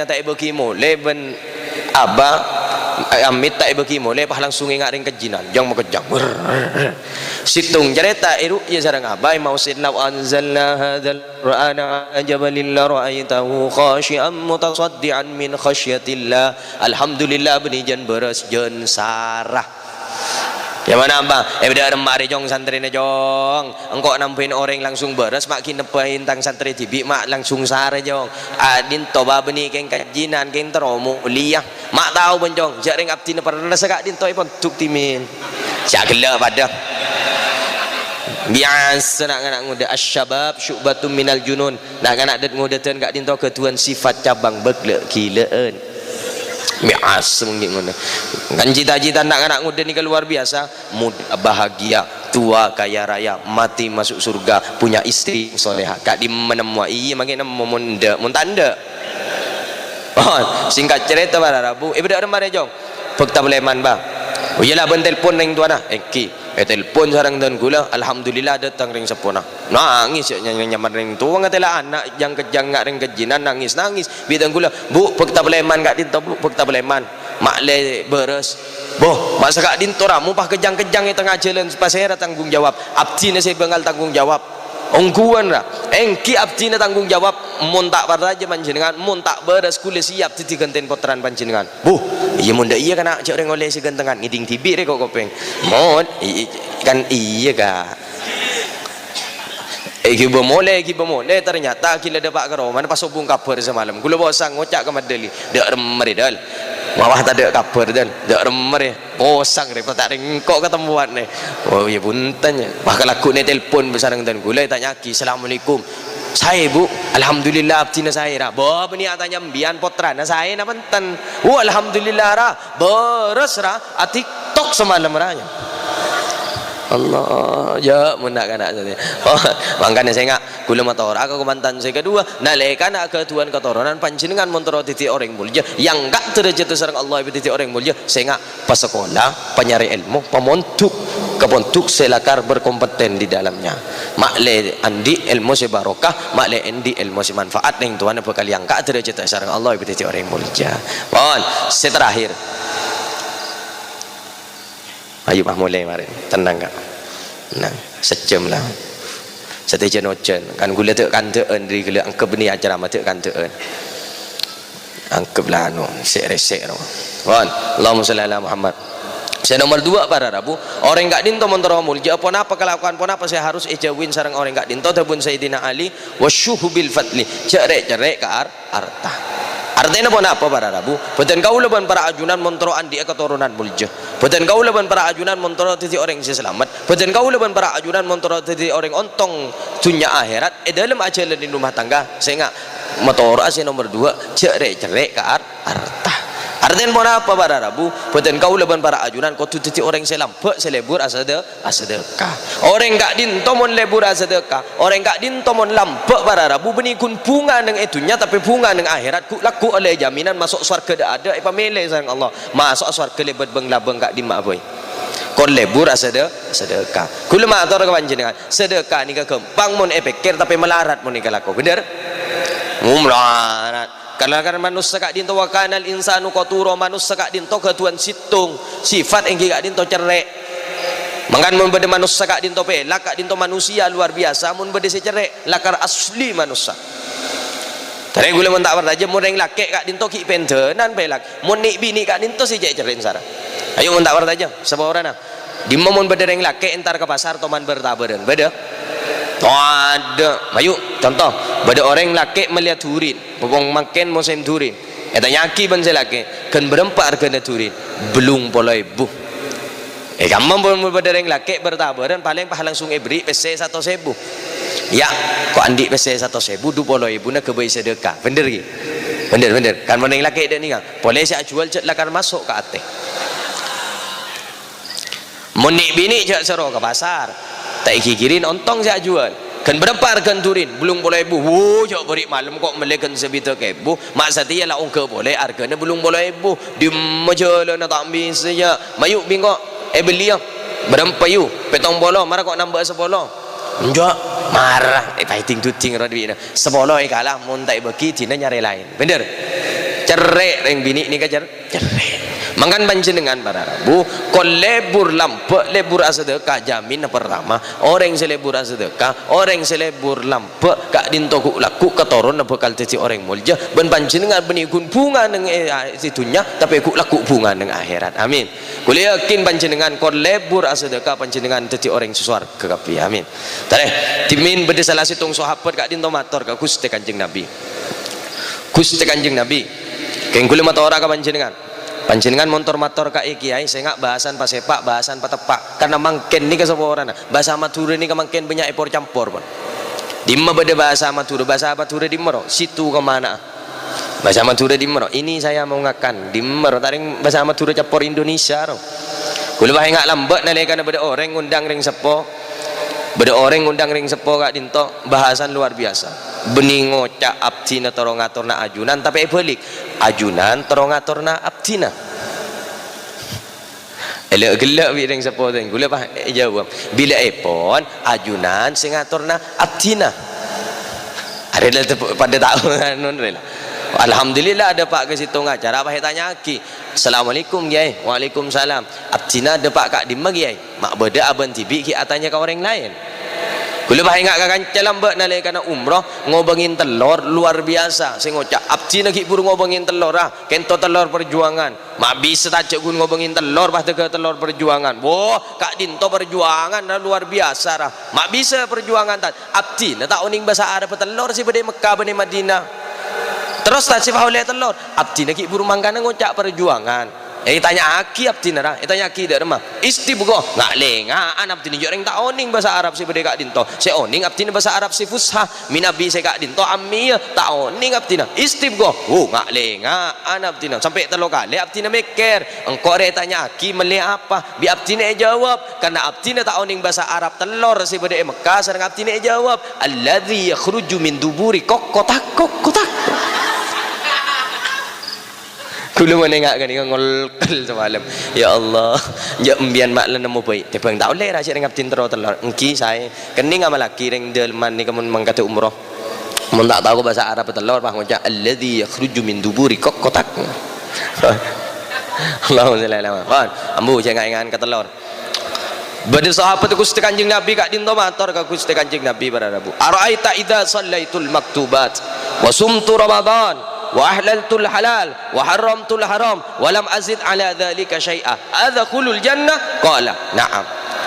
tak bagi mole ben aba amit tak bagi mole pah langsung ingat ring kejinan jang makejang situng cerita iru ya sareng abai mau sidlaw anzalna hadzal qur'ana jabalil ra'aitahu khashi'an mutasaddian min khasyatillah alhamdulillah benijan beres jen sarah. Ya mana bang? Beda remari jong santri ne jong. Engkau nampuin orang langsung beres mak kinepain tang santri tibi mak langsung sare jong. Adin toba beni keng kajinan keng teromu liyah. Mak tahu ben jong. Jak ring abdi ne pernah sekak din toy pon tuk timin. Jak gela pada. Biasa nak nguda asyabab syubatum minal junun. Nak det ngudaten kak din to ketuan sifat cabang begle gileun. Biasa mungkin kan cita-cita anak muda ni luar biasa muda bahagia tua kaya raya mati masuk surga punya istri soleha kak di menemui iya makin mun tanda singkat cerita pada Rabu budak remare jong fakta boleman ba iyalah ben telpon ning tuana ki telepon sarang dan gula alhamdulillah datang ring sepona nangis ya nyaman ring tu orang kata anak yang kejang ngak ring kejinan nangis bidang gula bu pekta beleman gak dinto bu pekta beleman mak le beres boh masa gak dinto ramu pah kejang-kejang di tengah jalan pasera tanggung jawab abdi na saya bengal tanggung jawab ongkuan lah engki abdi na tanggung jawab mun tak baraja panjenengan mun tak beres kule siap titi genten potran panjenengan bu iya mun dak iya kana cek orang oleh si gentengan ngiding tibi re kok kopeng mon kan iya ga giba mole ternyata kila ada pak karoman pas hubung kabar semalam kula bosang ngocak ke madeli dak remredal mawah tak ada kabar dan dak remre bosang re tak ringkok ketemuan ne oh iya punten bakal aku ne telefon besarang dan gula tanya ki assalamualaikum saya bu alhamdulillah abdina saya ra bah beni tanya mbian potrana saya na penten alhamdulillah ra beres ra TikTok semalam ranya Allah ya munak kana saja oh mangkane saya ngak kula motor aku kemantan saya kedua nalika nak ketuan ketoronan panjenengan montoro titik orang mulia yang enggak derajat sareng Allah titik orang mulia saya ngak pas sekolah penyari ilmu pemontuk kepontuk selakar berkompeten di dalamnya makle andi ilmu si barokah makle andi ilmu si manfaat ning tuan bekal yang enggak derajat sareng Allah titik orang mulia mohon terakhir ayo bah mulai mari tenang kak nah sejam lah setejen ojen kan gula tek kanteun di gula angkep ni acara mah tek kanteun angkep lah anu sek resek no wan Allahumma shalli ala Muhammad. Saya nomor 2 para Rabu orang gak dinto montoro mulja apa kelakuan pun apa saya harus ejawin sareng orang gak dinto tabun Sayyidina Ali wasyuhu bil fadli cerek ke arta artinya pun apa para Rabu beten kau leban para ajunan montoro andi keturunan mulja beten kau leban para ajunan montoro titi orang selamat beten kau leban para ajunan montoro titi orang ontong dunia akhirat dalam ajalan di rumah tangga saya nggak motor asih nomor 2 cerek ke arta artinya pun apa para Rabu beten kau leban para ajunan kau titi orang selamat selebur asedekah orang gak dinto mon lebur asedekah orang gak dinto mon lampak para Rabu benikun bunga neng itunya tapi bunga neng akhirat ku laku oleh jaminan masuk surga dak ada pamele sayang Allah masuk surga lebet benglabeng gak dimak boy kon lebur sedekah kula matur ka panjenengan sedekah ni gampang mun epekir tapi melarat mun ikalaku bener melarat karena manusia kak dinto wakanal insanu qaturo manusia kak dinto ketuan situng sifat enggi kak dinto cerek mangkan mun bede manusia kak dinto pelak kak dinto manusia luar biasa mun bede cerek lakar asli manusia tare gula mun tak beraja mun reng laki kak dinto ki pendenan pelak mun ni bini kak dinto si cerek sara ayo mun tak beraja sapa orana di mun bede reng laki entar ke pasar toman bertabaran beda ada ayo contoh pada orang laki melihat durin popong makan musim durin eta nyaki ban laki kan berempat harganya durin belum polai bu kamu pun pada orang laki bertabaran paling pah langsung beri pese 1.000 ya kok andi pese 1.000 du polai bu na kebai sedekah bener ki bener kan orang laki dia ni kan boleh saya jual cek lakar masuk ke ate monik bini cek seru ke pasar tak ikikirin ontong saya jual kan berapa harga turin belum boleh bu jauh beri malam kok melekan sebita kebu mak setia lah ongke boleh harganya belum boleh bu di majalah nak tak bisanya mayu bingok beli ya berapa yu petong bolo marah kok nambah sebolo enggak marah fighting tuting radwi na sebolo kalah mun tak bagi tina nyari lain bener cerek ring bini ni kajar cerek mangkan panjenengan para Rabu kon lebur lampe lebur asedekah jamin pertama orang selebur asedekah orang selebur lampe kak dinto ku laku keturun bakal teti orang mulja ben panjenengan benikun bunga neng situnya tapi ku laku bunga neng akhirat amin kuliah yakin panjenengan kon lebur asedekah panjenengan teti orang swarga kapi amin tare timin bede salah situng sahabat kak dinto matur ka Gusti Kanjeng Nabi keng kuliah matur ka panjenengan motor ka kiai saya nggak bahasan pasepak bahasan patepak karena mangken ni ke seorang bahasa Madura ni kemangken banyak ekor campur pun dimma beda bahasa Madura dimma situ kemana bahasa Madura dimma ini saya mau ngakan dimma taring bahasa Madura campur Indonesia kulo bae ngak lambat nalekana beda orang ngundang ring sepo kak dinto bahasan luar biasa bening ngocak abdina torongatorna ajunan tapi balik ajunan torongatorna abdina elok gelak bireng siapa tu gula bah jawab bila pon ajunan sing ngaturna abdina ada pada tahun non rela alhamdulillah ada pak ke situ ngacara apa tanya aki assalamualaikum kiai waalaikumsalam abdina ada pak kak dimma kiai mak beda aban tibi ki atanya ke orang lain gula bah ingat kan calam bak nalai kana umrah ngobengin telur luar biasa sing ngocak abdina ki buru ngobengin telur kento telur perjuangan mak bisa tajak gun ngobengin telur bah tega telur perjuangan boh kak dinto perjuangan luar biasa mak bisa perjuangan tat abdina tak oning bahasa Arab telur si bade Mekah bade Madinah terus tak sifah oleh telur abdina ki buru mangkana ngocak perjuangan tanya aki abdina tanya aki dak remah isti bugo ngak lengaan abdina joreng tak oning bahasa Arab si bade kak dinto se oning abdina bahasa Arab si fusha minabi se kak dinto ammi tak oning abdina isti bugo ngak lengaan abdina sampai telo kali abdina mikir engko re tanya aki meli apa bi abdina jawab karena abdina tak oning bahasa Arab telur si bade Mekah sareng abdina jawab alladzi yakhruju min duburi kotak Kulu menengak kan ikan ngolkel semalam. Ya Allah, ya embian mak lena mau baik. Tapi tak boleh rasa dengan tintro telur. Engki saya kening amal laki ring delman ni kamu mengkata umroh. Mun tak tahu bahasa Arab telur bah ngucap alladzi yakhruju min duburi kotak. Allahumma shalli ala Muhammad. Ambu jangan ingat ke telur. Bade sahabat Gusti Kanjeng Nabi kak dinto matur ka Gusti Kanjeng Nabi bararabu. Ara'aita idza shallaitul maktubat wa sumtu ramadan wa ahlaltul halal wa haramtul haram wa lam azid ala dzalika syai'a adkhulul jannah qala na'am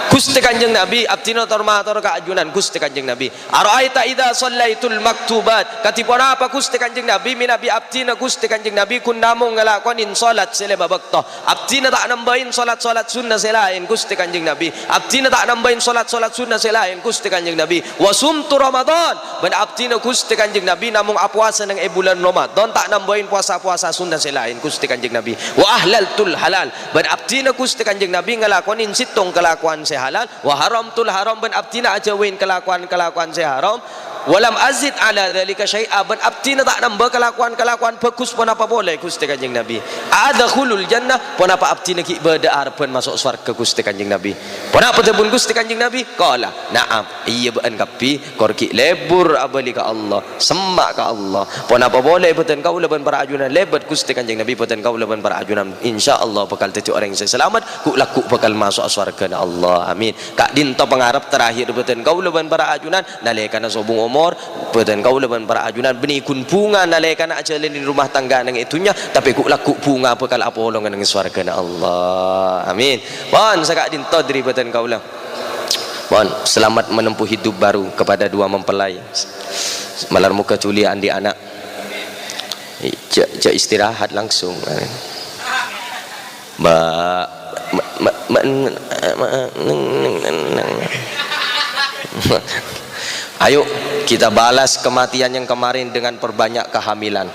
Gusti Kanjeng Nabi abdina tormator ka ajunan Gusti Kanjeng Nabi ara'aita idza shallaitul maktubat katipun apa Gusti Kanjeng Nabi minabi abdina Gusti Kanjeng Nabi kun namung ngelakonin salat selama waktu abdina tak nambahin salat sunnah selain Gusti Kanjeng Nabi abdina tak nambahin salat sunnah selain Gusti Kanjeng Nabi wa sumtu ramadan ban abdina Gusti Kanjeng Nabi namung puasa nang bulan Ramadan tak nambahin puasa sunnah selain Gusti Kanjeng Nabi wa ahlaltul halal ban abdina Gusti Kanjeng Nabi ngelakonin situng kelakuan halal wa haramtul haram ban abdina ajawin kelakuan saya haram walam azid ala dzalika syai'a ban abdina tak nambah kelakuan bagus pun apa boleh Gusti Kanjeng Nabi adkhulul jannah pun apa abdina ki beda arep masuk surga Gusti Kanjeng Nabi pun apa tebun Gusti Kanjeng Nabi qala na'am iya bean kapi kor ki lebur abali ka Allah semak ka Allah pun apa boleh beten kau leban para ajunan lebat Gusti Kanjeng Nabi beten kau leban para ajunan insyaallah bakal jadi orang yang selamat ku laku bakal masuk surga Allah amin kak dinto pengarap terakhir beten kau leban para ajunan nalekana sobung umur beten kau leban para ajunan benikun bunga nalekana ajalin di rumah tangga nang itunya tapi ku laku bunga bakal apa olongan nang surga Allah amin pon sakak dinto diri beten kau lah pon selamat menempuh hidup baru kepada dua mempelai malar muka culi andi anak ja istirahat langsung ayo kita balas kematian yang kemarin dengan perbanyak kehamilan.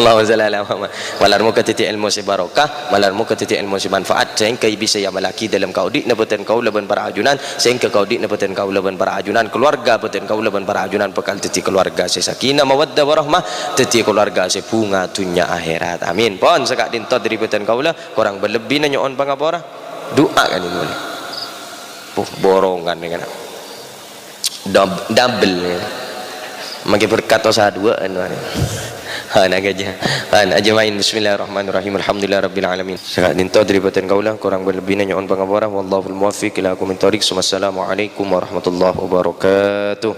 Allahumma shalli ala Muhammad. Malarmu ke titik ilmu si barokah, malarmu ke titik ilmu si manfaat sehingga bisa ya malaki dalam kau dik nebeten kau leban para ajunan sehingga kau dik nebeten kau leban para ajunan keluarga beten kau leban para ajunan bekal titik keluarga si sakinah mawaddah warahmah titik keluarga si bunga dunia akhirat amin pon sekak dinto dari beten kau lah kurang berlebih na nyoon pangapora doa kan ini borongan dengan double magi berkat dosa dua anak aja main bismillahirrahmanirrahim alhamdulillahirabbil alamin sangat dinto daripada kaulah kurang berlebihnya nyoon pangapora wallahul muwaffiq ila aqwamit thoriq. Wassalamualaikum warahmatullahi wabarakatuh.